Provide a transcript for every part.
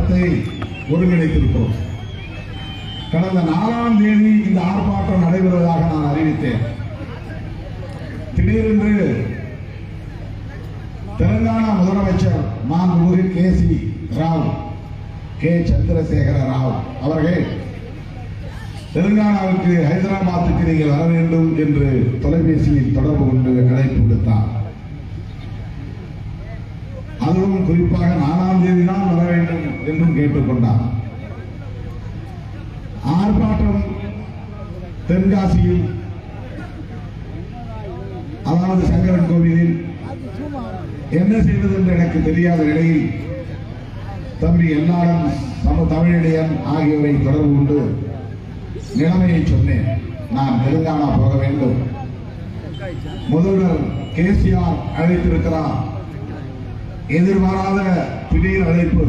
ஆர்ப்பாட்டத்தை ஒருங்கிணைத்திருக்கிறோம். கடந்த 4ஆம் தேதி இந்த ஆர்ப்பாட்டம் நடைபெறுவதாக நான் அறிவித்தேன். திடீரென்று தெலுங்கானா முதலமைச்சர் மாண்புமிகு கே சந்திரசேகர ராவ் அவர்கள் தெலுங்கானாவுக்கு ஹைதராபாத்துக்கு நீங்கள் வர வேண்டும் என்று தொலைபேசியில் தொடர்பு கொண்டு அழைப்பு விடுத்தார். அதுவும் குறிப்பாக 4ஆம் தேதி தான் வர வேண்டும் என்றும் கேட்டுக்கொண்டார். ஆர்ப்பாட்டம் தென்காசியில், அதாவது சங்கரன் கோவிலில் என்ன செய்வது என்று எனக்கு தெரியாத நிலையில் தம்பி எல்லாரும் தமிழிடையன் ஆகியோரை தொடர்பு கொண்டு நிலைமையை சொன்னேன். நான் தெலுங்கானா போக வேண்டும், முதல்வர் கேசிஆர் அழைத்திருக்கிறார், எதிர்பாராத திடீர் அழைப்பு,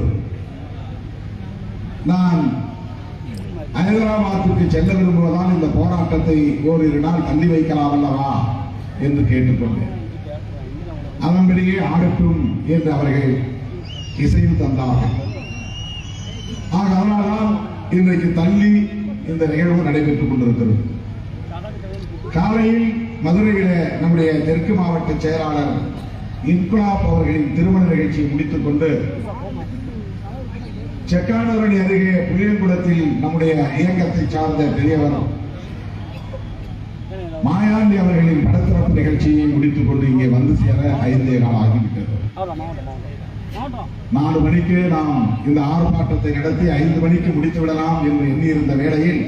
நான் ஹைதராபாத்துக்கு செல்ல விரும்புவதால் இந்த போராட்டத்தை ஓரிரு நாள் தள்ளி வைக்கலாம் அல்லவா என்று கேட்டுக்கொண்டேன். அதன்படியே ஆகட்டும் என்று அவர்கள் இசைவு தந்தார்கள். அதனால்தான் இன்றைக்கு தள்ளி இந்த நிகழ்வு நடைபெற்றுக் கொண்டிருக்கிறது. காலையில் மதுரையில நம்முடைய தெற்கு மாவட்ட செயலாளர் இன்குலாப் அவர்களின் திருமண நிகழ்ச்சியை முடித்துக் கொண்டு செக்கானூரணி அருகே புளியங்குளத்தில் நம்முடைய இயக்கத்தை சார்ந்த பெரியவர் மாயாண்டி அவர்களின் படத்திறப்பு நிகழ்ச்சியை முடித்துக் கொண்டு இங்கே வந்து சேர 5 நாள் ஆகிவிட்டது. 4 மணிக்கு நாம் இந்த ஆர்ப்பாட்டத்தை நடத்தி 5 மணிக்கு முடித்து விடலாம் என்று எண்ணியிருந்த வேளையில்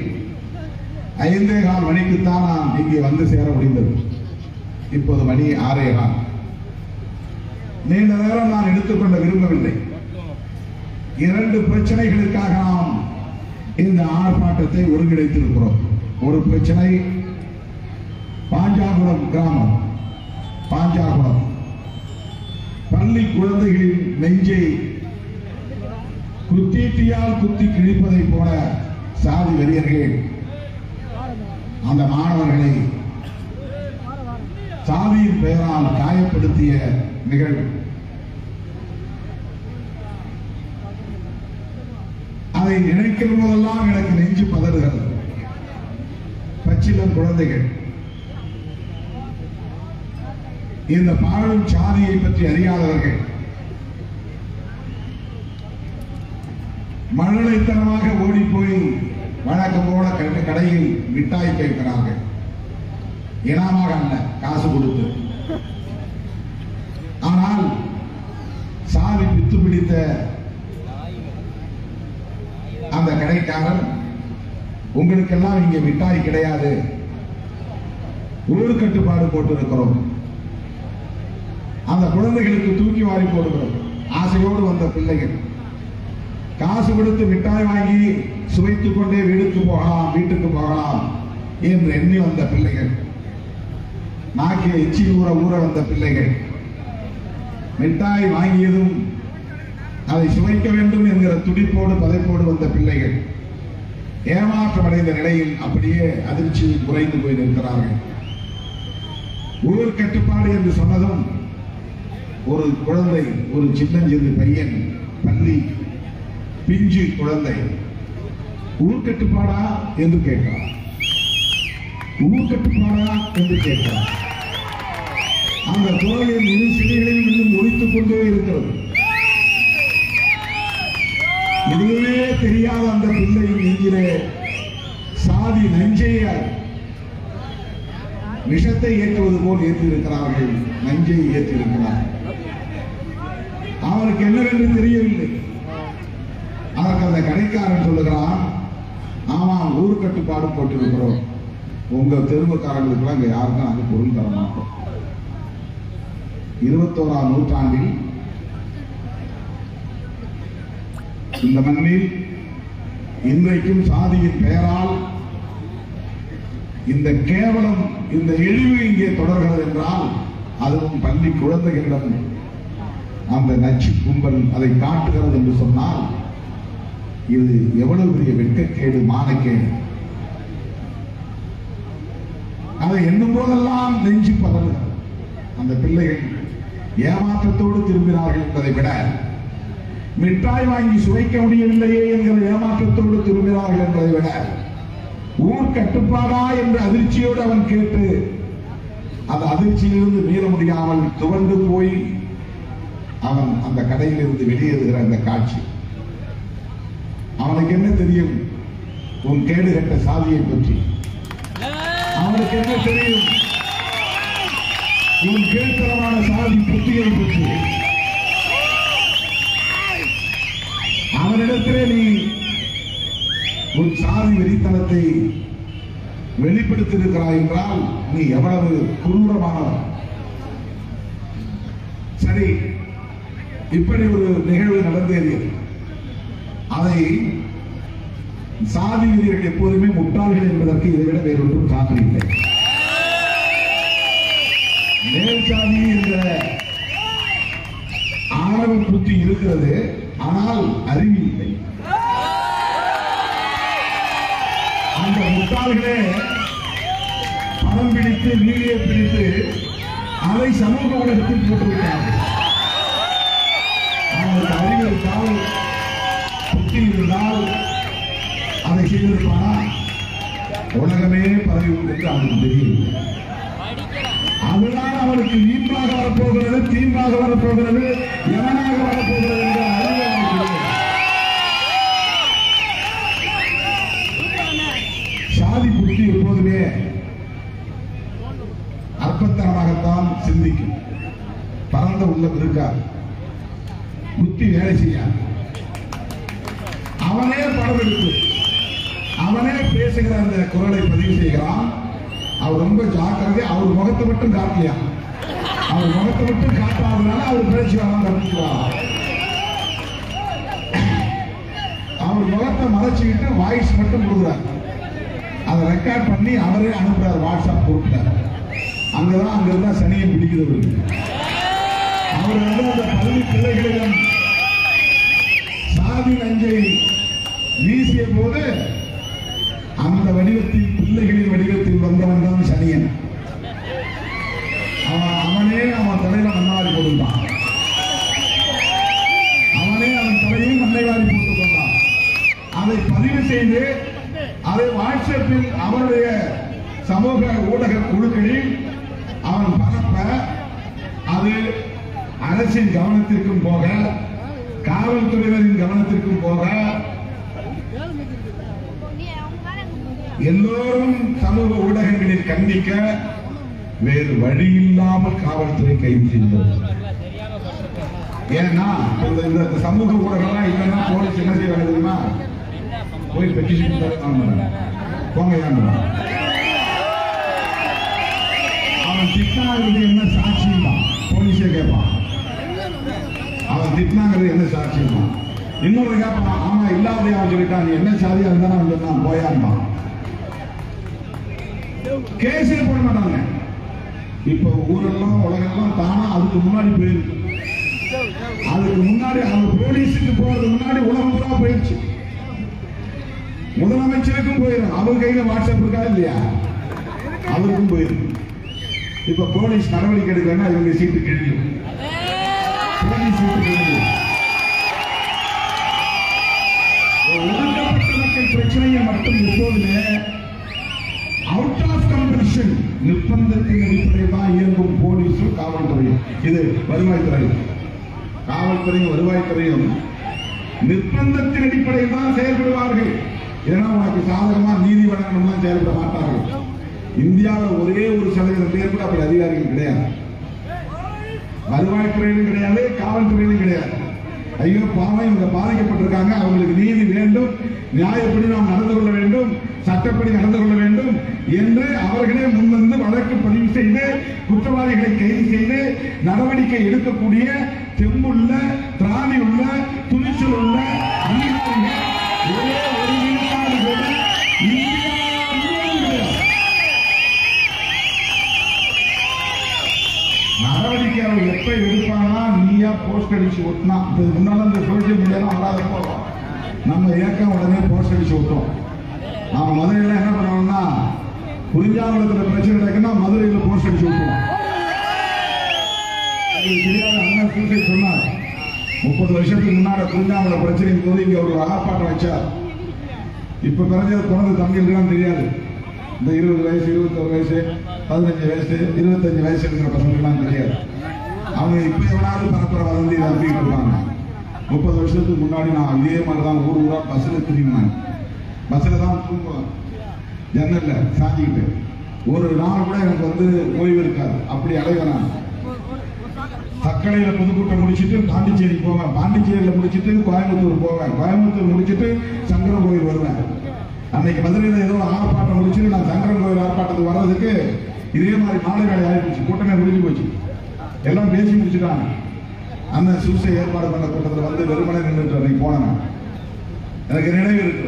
5:15 மணிக்குத்தான் நாம் இங்கே வந்து சேர முடிந்தது. இப்போது மணி 6:15. நீண்ட நேரம் நான் எடுத்துக்கொள்ள விரும்பவில்லை. 2 பிரச்சனைகளுக்காக நாம் இந்த ஆர்ப்பாட்டத்தை ஒருங்கிணைத்திருக்கிறோம். ஒரு பிரச்சனை பாஞ்சாகுளம் கிராமம், பாஞ்சாகுளம் பள்ளி குழந்தைகளின் நெஞ்சை குத்தீட்டியால் குத்தி கிழிப்பதை போல சாதி வெறியர்கள் அந்த மாணவர்களை சாதியின் பெயரால் காயப்படுத்திய நிகழ்வு. அதை நினைக்கிற போதெல்லாம் எனக்கு நெஞ்சு பதறுகிறது. பச்சிளம் குழந்தைகள் இந்த பாழும் சாதியை பற்றி அறியாதவர்கள் மழலைத்தனமாக ஓடி போய் வழக்கம் போல கடையில் மிட்டாய் கேட்கிறார்கள். இனாமாக அல்ல, காசு கொடுத்து. ஆனால் சாதி பித்து பிடித்த அந்த கடைக்காரன், உங்களுக்கெல்லாம் இங்கே மிட்டாய் கிடையாது, ஊர் கட்டுப்பாடு போட்டிருக்கிறோம், அந்த குழந்தைகளுக்கு தூக்கி வாரி போடுகிறோம். ஆசையோடு வந்த பிள்ளைகள் காசு கொடுத்து மிட்டாய் வாங்கி சுவைத்துக் கொண்டே வீட்டுக்கு போகலாம் என்று எண்ணி வந்த பிள்ளைகள், நாக்கிய எச்சி ஊற வந்த பிள்ளைகள், மிட்டாய் வாங்கியதும் அதை சுவைக்க வேண்டும் என்கிற துடிப்போடு பதைப்போடு வந்த பிள்ளைகள் ஏமாற்றமடைந்த நிலையில் அப்படியே அதிர்ச்சியில் குறைந்து போய் நிற்கிறார்கள். ஊர் கட்டுப்பாடு என்று சொன்னதும் ஒரு குழந்தை, ஒரு சின்னஞ்சிறு பையன், பள்ளி பிஞ்சு குழந்தை, ஊர் கட்டுப்பாடா என்று கேட்கிறார். ஊர் கட்டுப்பாடா என்று கேட்கிறார். அந்த குரலின் இரு சிலைகளில் இன்னும் ஒழித்துக் கொண்டே இருக்கிறது. இதுவே தெரியாத அந்த பிள்ளையின் நெஞ்சிலே சாதி நஞ்சைய விஷத்தை ஏற்றுவது போல் ஏற்றிருக்கிறார்கள். நஞ்சை ஏற்றிருக்கிறார்கள். அவனுக்கு என்னவென்று தெரியவில்லை. அதற்கு அந்த கடைக்காரன் சொல்லுகிறான், ஆமாம், ஊர் கட்டுப்பாடு போட்டிருக்கிறோம், உங்க தெருவுக்காரங்களுக்கெல்லாம் இங்க யாருக்கும் நாங்கள் பொருள் தர மாட்டோம். 21ஆம் நூற்றாண்டில் இந்த மண்ணில் இன்றைக்கும் சாதியின் பெயரால் இந்த கேவலம், இந்த இழிவு இங்கே தொடர்கிறது என்றால் அதுவும் பள்ளி குழந்தைகளிடம் அந்த நச்சு கும்பல் அதை காட்டுகிறது என்று சொன்னால் இது எவ்வளவு பெரிய வெட்கக்கேடு, மானக்கேடு. அதை எண்ணும் போதெல்லாம் நெஞ்சு பதறுகிறது. அந்த பிள்ளைகள் ஏமாற்றத்தோடு திரும்பினார்கள் என்பதை விட மிட்டாய் வாங்கி சுவைக்க முடியவில்லையே என்கிற ஏமாற்றத்தோடு திரும்பினார்கள் என்பதை விட ஊர் கட்டுப்பாடா என்ற அதிர்ச்சியோடு அவன் கேட்டு அந்த அதிர்ச்சியிலிருந்து மீள முடியாமல் துவண்டு போய் அவன் அந்த கடையிலிருந்து வெளியேறுகிற அந்த காட்சி. அவனுக்கு என்ன தெரியும் உன் கேடுகட்ட சாதியை பற்றி? அவனுக்கு என்ன தெரியும் உன் கீழ்த்தரமான சாதி புத்தியை பற்றி? அவனிடத்திலே நீ உன் சாதி வெறித்தனத்தை வெளிப்படுத்தியிருக்கிறாய் என்றால் நீ எவ்வளவு குரூரமானவன். சரி, இப்படி ஒரு நிகழ்வு நடந்தேறியது. அதை சாதி வீரர்கள் எப்போதுமே முட்டாள்கள் என்பதற்கு இதைவிட வேறொன்றும் சான்று இல்லை. மேல் சாதி என்ற ஆணவ புத்தி இருக்கிறது, ஆனால் அறிவு இல்லை. அந்த முட்டாள்களே படம் பிடித்து வீடியோ பிடித்து அதை சமூக ஊடகத்தில் போட்டுவிட்டார்கள். அவங்களுக்கு அறிவு இருந்தால் புத்தி இருந்தால் அதை செய்திருப்பானா? உலகமே பரவி என்று அவனுக்கு தெரியும். அதுதான் அவனுக்கு வீம்பாக வரப்போகிறது, தீம்பாக வரப்போகிறது, எவனாக வரப்போகிறது என்ற அறிவு அவனுக்கு. சாதி புத்தி எப்போதுமே அற்பத்தனமாகத்தான் சிந்திக்கும். பரந்த உள்ளம் இருக்காது, புத்தி வேலை செய்யாது. அவனே படம் எடுத்து அவனே பேசுகிற அந்த குரலை பதிவு செய்கிறான். அவர் ரொம்ப ஜாக்கிரதை. அவர் முகத்தை மட்டும் காட்டலையா? அவர் முகத்தை மட்டும் காட்டாதனால அவர் பேச்சு வேணாம் தப்பிக்கிறார். அவர் முகத்தை மறைச்சுக்கிட்டு வாய்ஸ் மட்டும் கொடுக்குறார். அதை ரெக்கார்ட் பண்ணி அவரே அனுப்புறார், வாட்ஸ்அப் போட்டுட்டார். அங்கிருந்தா சனியை பிடிக்கிறது. அவர் வந்து அந்த 10 பிள்ளைகளிடம் சாதி நஞ்சை வீசிய போது அந்த வடிவத்தில், பிள்ளைகளின் வடிவத்தில் வந்தவன் தான் சனியன். அவனே அவன் தலையில மண்ணாரி போட்டுட்டான். அவனே அவன் தலையில் மண்ணை வாரி போட்டுக் கொண்டான். அதை பதிவு செய்து அதை வாட்ஸ்அப்பில் அவனுடைய சமூக ஊடக குழுக்களில் அவன் பரப்ப, அது அரசின் கவனத்திற்கும் போக, காவல்துறையினரின் கவனத்திற்கும் போக, எல்லோரும் சமூக ஊடகங்களில் கண்டிக்க வேறு வழி இல்லாமல் காவல்துறை கைது செய்தது. ஏன்னா இந்த சமூக ஊடகம்லாம் இல்லைன்னா போலீஸ் என்ன செய்வாங்க தெரியுமா? போய் பெட்டிஷன் போங்க. அவன் திட்டினாங்கிறது என்ன சாட்சியம் தான் போலீஸே கேட்பான். அவன் திட்டினாங்கிறது என்ன சாட்சியம் தான். இன்னொரு கேட்பான், ஆமா இல்லாதையா சொல்லிட்டான், நீ என்ன சாதியா இருந்தா அவன் சொன்னான் போயான்பான். கேஸே போட மாட்டாங்க. இப்ப ஊரெல்லாம் உலகெல்லாம் தானா அதுக்கு முன்னாடி போயிருக்கு. அதுக்கு முன்னாடி அவன் போலீஸுக்கு போறதுக்கு முன்னாடி உலகம் பூரா போயிடுச்சு. முதலமைச்சருக்கும் போயிடும். அவர் கையில வாட்ஸ்அப் இருக்கா இல்லையா? அவருக்கும் போயிருக்கு. இப்ப போலீஸ் நடவடிக்கை எடுக்கலன்னா இவங்க சீட்டு கிழியும். போலீஸ் சீட்டு கிழியும். ஒடுக்கப்பட்ட மக்கள் பிரச்சனையை மட்டும் எப்போதுமே அவுட் ஆஃப் கம்பல்ஷன், நிர்பந்தத்தின் அடிப்படையில் தான் இயங்கும் போலீஸும் காவல்துறையும். இது வருவாய்த்துறை. காவல்துறையும் வருவாய்த்துறையும் நிர்பந்தத்தின் அடிப்படையில் தான் செயல்படுவார்கள். ஏன்னா உனக்கு சாதகமா நீதி வழங்கணும்னா செயல்பட மாட்டார்கள். இந்தியாவில் ஒரே ஒரு சதவீதம் பேர் கூட அப்படி அதிகாரிகள் கிடையாது. வருவாய்த்துறையிலும் கிடையாது, காவல்துறையிலும் கிடையாது. ஐயோ பாவம் இவங்க பாதிக்கப்பட்டிருக்காங்க, அவங்களுக்கு நீதி வேண்டும், நியாயப்படி நாம் நடந்து கொள்ள வேண்டும், சட்டப்படி நடந்து கொள்ள வேண்டும் என்று அவர்களே முன்வந்து வழக்கு பதிவு செய்து குற்றவாளிகளை கைது செய்து நடவடிக்கை எடுக்கக்கூடிய தெம்புள்ள, திராணி உள்ள, துணிச்சல் உள்ள நடவடிக்கை அவர் எப்ப எடுப்பானா? நீயா போஸ்ட் அடிச்சு ஓட்டினா. முன்னால இந்த சோசியல் மீடியாலாம் வராதப்போ நம்ம இயக்கம் உடனே போஸ்ட் அடிச்சு விட்டோம். நாம மதுரையில என்ன பண்ணுவோம்னா, குறிஞ்சாங்குளத்துல பிரச்சனை நடக்குன்னா மதுரையில போஸ்ட் அடிச்சு விட்டுருவோம். தெரியாத அண்ணா சூசை சொன்னார், 30 வருஷத்துக்கு முன்னாடி திருஞாமலை பிரச்சனைக்கு போது இங்க ஒரு ஆர்ப்பாட்டம் வச்சார். இப்ப பிறந்தது பிறந்த தம்பிகளுக்கு தெரியாது. இந்த 20 வயசு 21 வயசு 15 வயசு 25 வயசு இருக்கிற பசங்களுக்குலாம் தெரியாது. அவங்க இப்ப எவனாவது பரப்புற வதந்தி நம்பிக்கிட்டு இருப்பாங்க. 30 வருஷத்துக்கு முன்னாடி நான் இதே மாதிரிதான் ஊர் ஊரா பஸ்ல திரும்பினேன். பஸ்ல தான் தூங்குவேன், ஜன்னல்ல சாஞ்சிக்கிட்டு. ஒரு நாள் கூட எனக்கு வந்து ஓய்வு இருக்காது, அப்படி அலைவேன். தக்கலையில பொதுக்கூட்டம் முடிச்சுட்டு பாண்டிச்சேரி போவேன், பாண்டிச்சேரியில முடிச்சுட்டு கோயம்புத்தூர் போவேன், கோயம்புத்தூர் முடிச்சுட்டு சங்கரன் கோயில் வருவேன். அன்னைக்கு மதுரையில ஏதோ ஆர்ப்பாட்டம் முடிச்சுட்டு நான் சங்கரன் கோயில் ஆர்ப்பாட்டத்துக்கு வர்றதுக்கு இதே மாதிரி மாலை வேலை ஆயிடுச்சு. கூட்டமே முடிஞ்சு போச்சு, எல்லாம் பேசி முடிச்சுட்டாங்க. அந்த சூசை ஏற்பாடு பண்ண கூட்டத்தில் வந்து வெறுமனே நின்றுட்டு அன்னைக்கு போனேன். எனக்கு நினைவு இருக்கு.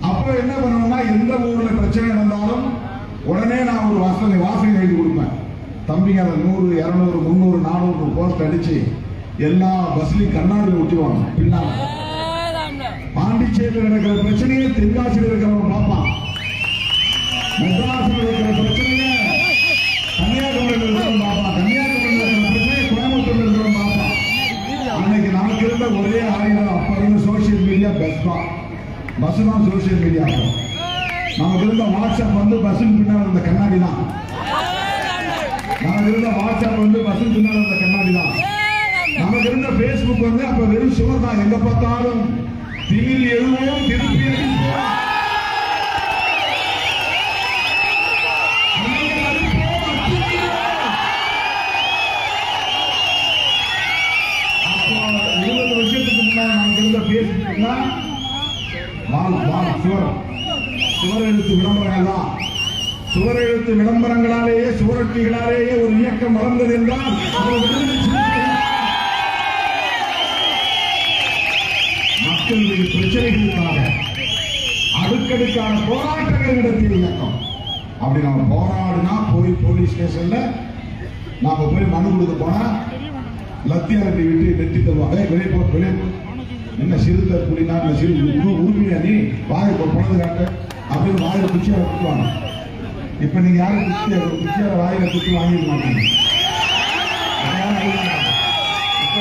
அப்போ என்ன பண்ணுவோம்னா, எந்த ஊர்ல பிரச்சனை நடந்தாலும் உடனே நான் ஒரு வாசனை எழுதி கொடுப்பேன். தம்பிங்க அதை 100 200 300 400 போஸ்ட் அடிச்சு எல்லா பஸ்லையும் கண்ணாடியில் ஒட்டிடுவாங்க. பின்னால பாண்டிச்சேரியில் நடக்கிற பிரச்சனையை தென்காசியில் இருக்கிறவங்க பார்ப்பான், மெட்ராஸில் இருக்கிற பிரச்சனையை கன்னியாகுமரியில் இருக்கிறவங்க பார்ப்பான், கன்னியாகுமரியில் இருக்கிற பிரச்சனையை கோயம்புத்தூர்ல இருக்கிறவங்க பார்ப்பான். அன்னைக்கு நமக்கு இருந்த ஒரே ஆயுதம் அப்ப இருந்த சோசியல் மீடியா பஸ் தான். பஸ் தான் சோசியல் மீடியா. நமக்கு இருந்த வாட்ஸ்அப் வந்து பஸ்ஸுக்கு பின்னால் இருந்த கண்ணாடி தான். நமக்கு இருந்த வாட்ஸ்அப் வந்து பஸ்ஸுக்கு பின்னால் இருந்த கண்ணாடி தான். நமக்கு இருந்த பேஸ்புக் வந்து அப்ப வெறும் சுவர் தான். எங்க பார்த்தாலும் திமில் எழுவோம், திருப்பி அப்போ 20 வருஷத்துக்கு முன்னாடி நமக்கு இருந்த பேஸ்புக்னா சுவர் எழுத்து விளம்பரங்கள் தான். சுவர் எழுத்து விளம்பரங்களாலேயே சுவரொட்டிகளாலேயே ஒரு இயக்கம் வளர்ந்தது என்றால் மக்களுடைய பிரச்சனைகளுக்காக அடுக்கடுக்கான போராட்டங்கள் நடத்திய இயக்கம். அப்படி நம்ம போராடினா போய் போலீஸ் ஸ்டேஷன்ல நாம போய் மனு கொடுக்க போனா லத்தியாரத்தை விட்டு வெட்டி தருவாங்க. வெளியே போ என்ன சிறுத்தை புலினா சிறு உரிமையா நீ வாயை போனது காட்டு அப்படின்னு வாயில குச்சியா குத்துவாங்க. இப்ப நீங்க யாரும் குச்சியார வாயில குச்சி வாங்கிட மாட்டீங்க. இப்ப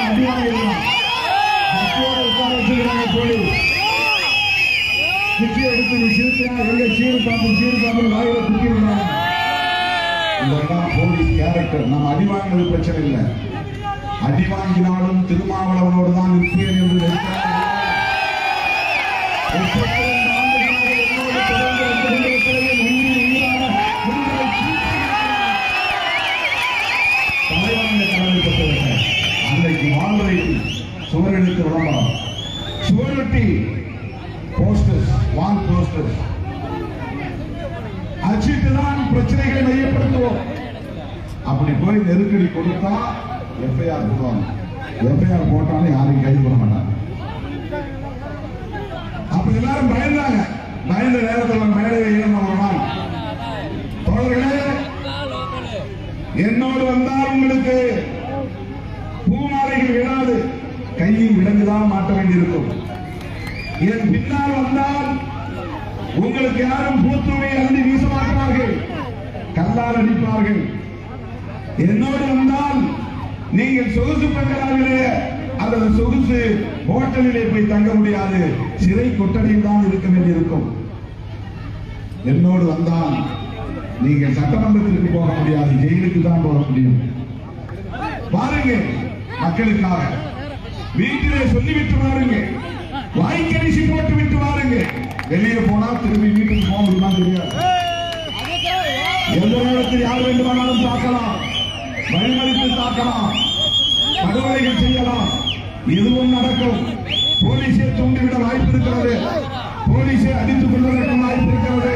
அடி வாங்கிடலாம். குச்சி எடுத்து சிறுத்தையா எங்க சீரு பாம்பு வாயில குத்திடுறாங்க. இதெல்லாம் போலீஸ் கேரக்டர். நம்ம அடி வாங்கினது பிரச்சனை இல்லை, அடி வாங்கினாலும் திருமாவளவனோடு தான் இருப்பேன் என்று அன்றைக்கு வாழ்வை சுவரெழுத்து விளம்பரம், சுவரொட்டி போஸ்டர்ஸ், வால் போஸ்டர்ஸ் அச்சிட்டுதான் பிரச்சனைகளை மையப்படுத்துவோம். அப்படி போய் நெருக்கடி கொடுத்தா எஃப்ஐஆர் போடுவாங்க. எஃப்ஐஆர் போட்டாலும் யாரையும் கைது பண்ண மாட்டாங்க. அப்ப எல்லாரும் பயந்தாங்க. பயந்த நேரத்தில் மேடையை ஏறின ஒரு நாள், தோழர்களே என்னோடு வந்தால் உங்களுக்கு பூமாலைகள் விடாது, கையில் விலங்குதான் மாட்ட வேண்டியிருக்கும். என் பின்னால் வந்தால் உங்களுக்கு யாரும் பூத்துவை அள்ளி வீச மாட்டார்கள், கல்லால் அடிப்பார்கள். என்னோடு வந்தால் நீங்கள் சொகுசு பெண்களாகவே அல்லது சொகுசு ஹோட்டலிலே போய் தங்க முடியாது, சிறை கொட்டடியில் தான் இருக்க வேண்டியிருக்கும். என்னோடு வந்தால் நீங்கள் சட்டமன்றத்திற்கு போக முடியாது, ஜெயிலுக்கு தான் போக முடியும். பாருங்க, மக்களுக்காக வீட்டிலே சொல்லிவிட்டு வாருங்க, வாய்க்கரிசி போட்டு விட்டு வாருங்க. வெளியே போனா திரும்பி வீட்டுக்கு போக முடியுமா தெரியாது. எந்த நேரத்தில் யார் வேண்டுமானாலும் தாக்கலாம், பயமளித்து தாக்கலாம், படுகொலைகள் செய்யலாம், எதுவும் நடக்கும். போலீஸை தூண்டிவிட வாய்ப்பு இருக்கிறது, போலீஸை அடித்துக் கொள்வதற்கு வாய்ப்பு இருக்கிறது.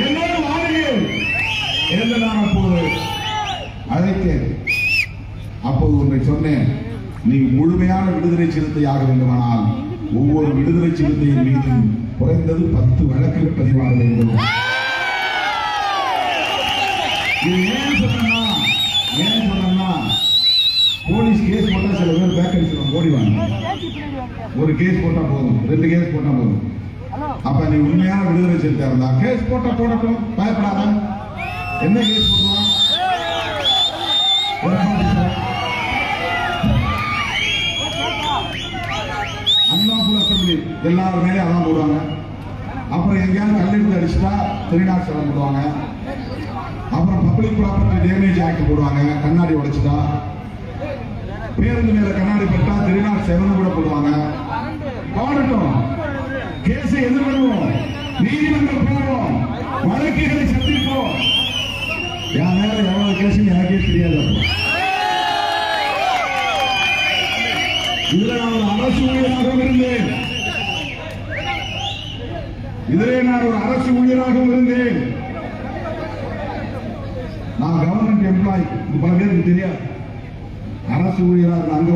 என்னோடு வாருங்கள் என்று நான் அப்போது அழைத்தேன். அப்போது ஒன்றை சொன்னேன், நீங்கள் முழுமையான விடுதலை சிறுத்தையாக வேண்டுமானால் ஒவ்வொரு விடுதலை சிறுத்தையின் மீது குறைந்தது 10 வழக்குகள் பதிவாக வேண்டும். இது ஏன் சொன்னா போலீஸ் கேஸ் போட்டா சில பேர் பேக் அடிச்சிடும், ஓடிவாங்க. ஒரு கேஸ் போட்டா போதும், 2 கேஸ் போட்டா போதும். அப்ப நீ உண்மையான விடுதலை சிறுத்தையா இருந்தா கேஸ் போடட்டும், பயப்படாத. என்ன கேஸ் போடுவான்? அன்லாஃபுல் அசெம்பிளி எல்லாரும் மேலே அதான் போடுவாங்க. அப்புறம் எங்கேயாவது கல்லெடுத்து அடிச்சுட்டா 307 போடுவாங்க. அப்புறம் பப்ளிக் ப்ராப்பர்ட்டி டேமேஜ் ஆக்ட் போடுவாங்க. கண்ணாடி உடைச்சிட்டா, பேருந்து மேல கண்ணாடி பட்டா 307 கூட போடுவாங்க. போடட்டும், கேஸை எதிர்கொள்வோம், நீதிமன்றம் போவோம், வழக்குகளை சந்திப்போம். என் மேல எவ்வளவு கேஸ் எனக்கே தெரியாது. இதுல நான் ஒரு அரசு ஊழியராகவும் இருந்தேன். நான் கவர்மெண்ட் எம்ப்ளாயி, பல பேருக்கு தெரியாது. அரசு ஊழியராக அங்க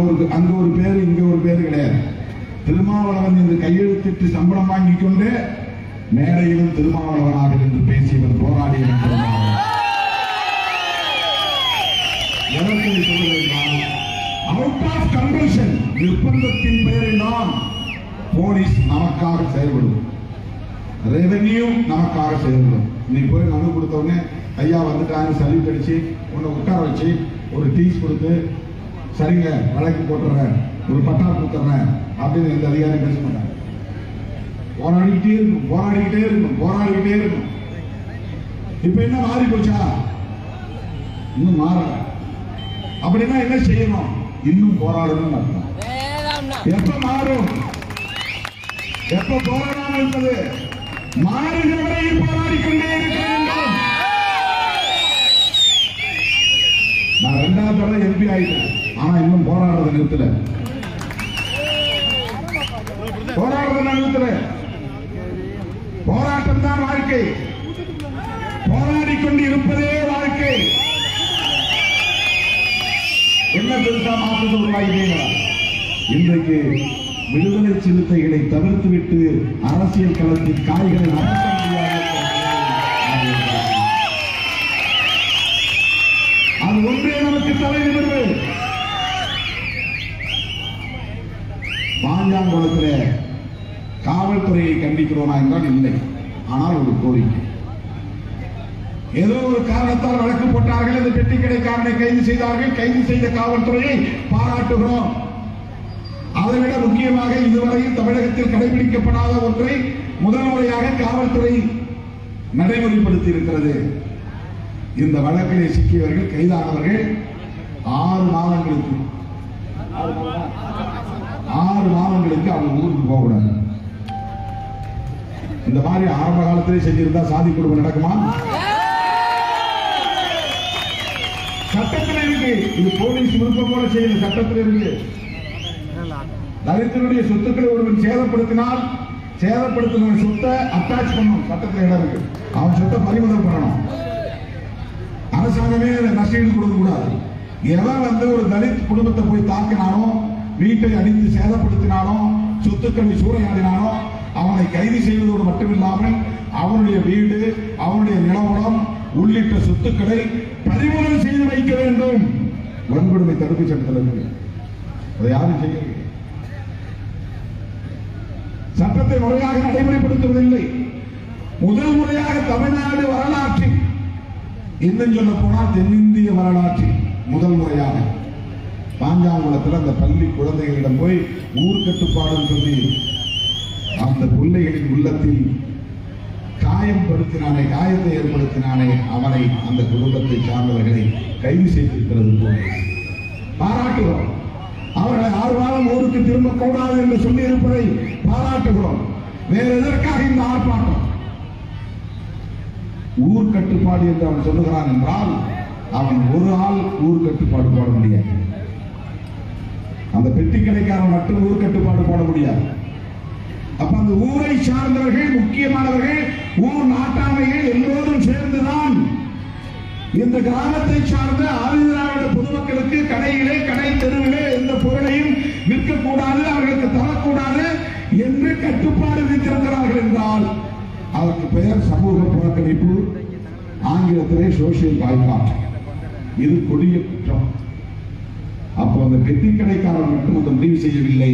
ஒரு பேரு, இங்க ஒரு பேரு கிடையாது. திருமாவளவன் என்று கையெழுத்திட்டு சம்பளம் வாங்கிக் கொண்டு மேடையிலும் திருமாவளவனாக என்று பேசியவர் போராடியவர் திருமாவளவன். எதற்கு சொல்லுவதால் அவுட் ஆஃப் கம்பல்ஷன், நிர்பந்தத்தின் பெயரில் தான் போலீஸ் நமக்காக செயல்படும், ரெவென்யூ நமக்காக செயல்படும். நீ போய் மனு கொடுத்தவொடனே ஐயா வந்துட்டாங்க சல்யூட் அடிச்சு உன்னை உட்கார வச்சு ஒரு டீஸ் கொடுத்து சரிங்க வழக்கு போட்டுறேன், ஒரு பட்டா கொடுத்துறேன் அப்படின்னு எந்த அதிகாரியும் பேச மாட்டாங்க. போராடிக்கிட்டே இருக்கும். இப்ப என்ன மாறி போச்சா? இன்னும் மாறல. அப்படின்னா என்ன செய்யணும்? இன்னும் போராடணும் அர்த்தம். எப்ப மாறும்? எப்ப போராடாமல் இருப்பது? மாறுகிற வரையில் போராடிக்கொண்டே இருக்க வேண்டும். நான் 2வது தடவை எம்பி ஆயிட்டேன், ஆனா இன்னும் போராடுறத நிறுத்தல. போராட்டம் தான் வாழ்க்கை. போராடிக்கொண்டு இருப்பதே வாழ்க்கை. என்ன பெருசா மாற்றத்தை உருவாகிட்டீங்களா? இன்றைக்கு விடுதலை சிறுத்தைகளை தவிர்த்துவிட்டு அரசியல் களத்தில் காய்களை நகர்த்த முடியாது. அது ஒன்றே நமக்கு தலை நிமிர்வு. பாஞ்சாங்குளத்தில் காவல்துறையை கண்டிக்கிறோமா என்றால் இல்லை. ஆனால் ஒரு கோரிக்கை, ஏதோ ஒரு காரணத்தால் வழக்கு போட்டார்கள், இந்த பெட்டி கடைக்காரனை கைது செய்தார்கள். கைது செய்த காவல்துறையை பாராட்டுகிறோம். அதைவிட முக்கியமாக இதுவரையில் தமிழகத்தில் கடைபிடிக்கப்படாத ஒன்றை முதல் முறையாக காவல்துறை நடைமுறைப்படுத்தி இருக்கிறது. இந்த வழக்கிலே சிக்கியவர்கள், கைதானவர்கள் 6 மாதங்களுக்கு அவங்க ஊருக்கு போகக்கூடாது. இந்த மாதிரி ஆரம்ப காலத்திலே செஞ்சிருந்தா சாதி குடும்பம் நடக்குமா? சட்டத்தில் இருக்கு. இது போலீஸ் விருப்பம் போல செய்யல, சட்டத்தில் இருக்கு. தலித்தனுடைய சொத்துக்களை ஒருவன் சேதப்படுத்தினால் சேதப்படுத்தின சொத்தை அட்டாச் பண்ணணும், சட்டத்தில் இடம் இருக்கு. அவன் சொத்தை பறிமுதல் பண்ணணும். அரசாங்கமே நஷ்டீடு கொடுக்க கூடாது. எவன் ஒரு தலித் குடும்பத்தை போய் தாக்கினானோ, வீட்டை அடித்து சேதப்படுத்தினானோ, சொத்துக்களை சூறையாடினானோ அவனை கைது செய்வதோடு மட்டுமில்லாமல் அவனுடைய வீடு, அவனுடைய நிலவரம் உள்ளிட்ட சொத்துக்களை பறிமுதல் செய்து வைக்க வேண்டும். வன்கொடுமை தடுப்பு சட்டத்தில் இருக்கு. அதை யாரும் செய்ய சட்டத்தை முறையாக நடைமுறைப்படுத்துவதில்லை. முதல் முறையாக தமிழ்நாடு வரலாற்றில், இன்னும் சொல்ல போனால் தென்னிந்திய வரலாற்றில் முதல் முறையாக பாஞ்சாங்குளத்தில் அந்த பள்ளி குழந்தைகளிடம் போய் ஊர் கட்டுப்பாடுன்னு சொல்லி அந்த பிள்ளைகளின் உள்ளத்தில் காயத்தை ஏற்படுத்தினானே அவனை, அந்த குடும்பத்தை சார்ந்தவர்களை கைது செய்திருக்கிறது போல பாராட்டுகிறோம். அவர்களை 6 மாதம் ஊருக்கு திரும்பக்கூடாது என்று சொல்லி இருப்பதை பாராட்டுகிறோம். வேறு எதற்காக இந்த ஆர்ப்பாட்டம்? ஊர் கட்டுப்பாடு என்று அவன் சொல்லுகிறான் என்றால் அவன் ஒரு ஆள் ஊர் கட்டுப்பாடு போட முடியாது. அந்த பெட்டி கடைக்காரன் மட்டும் ஊர் கட்டுப்பாடு போட முடியாது. அப்ப அந்த ஊரை சார்ந்தவர்கள், முக்கியமானவர்கள், ஊர் நாட்டாமைகள் எல்லோரும் சேர்ந்துதான் இந்த கிராமத்தை சார்ந்த ஆதிதிராவிட பொதுமக்களுக்கு கடையிலே, கடை தெருவிலே எந்த பொருளையும் விற்கக்கூடாது, அவர்களுக்கு தரக்கூடாது என்று கட்டுப்பாடு விதித்திருக்கிறார்கள் என்றால் அதற்கு பெயர் சமூக புறக்கணிப்பு, ஆங்கிலத்திலே சோசியல் பாய்காட். இது கொடிய குற்றம். அப்போ அந்த பெட்டி கடைக்காரர் மட்டும் அதை முடிவு செய்யவில்லை.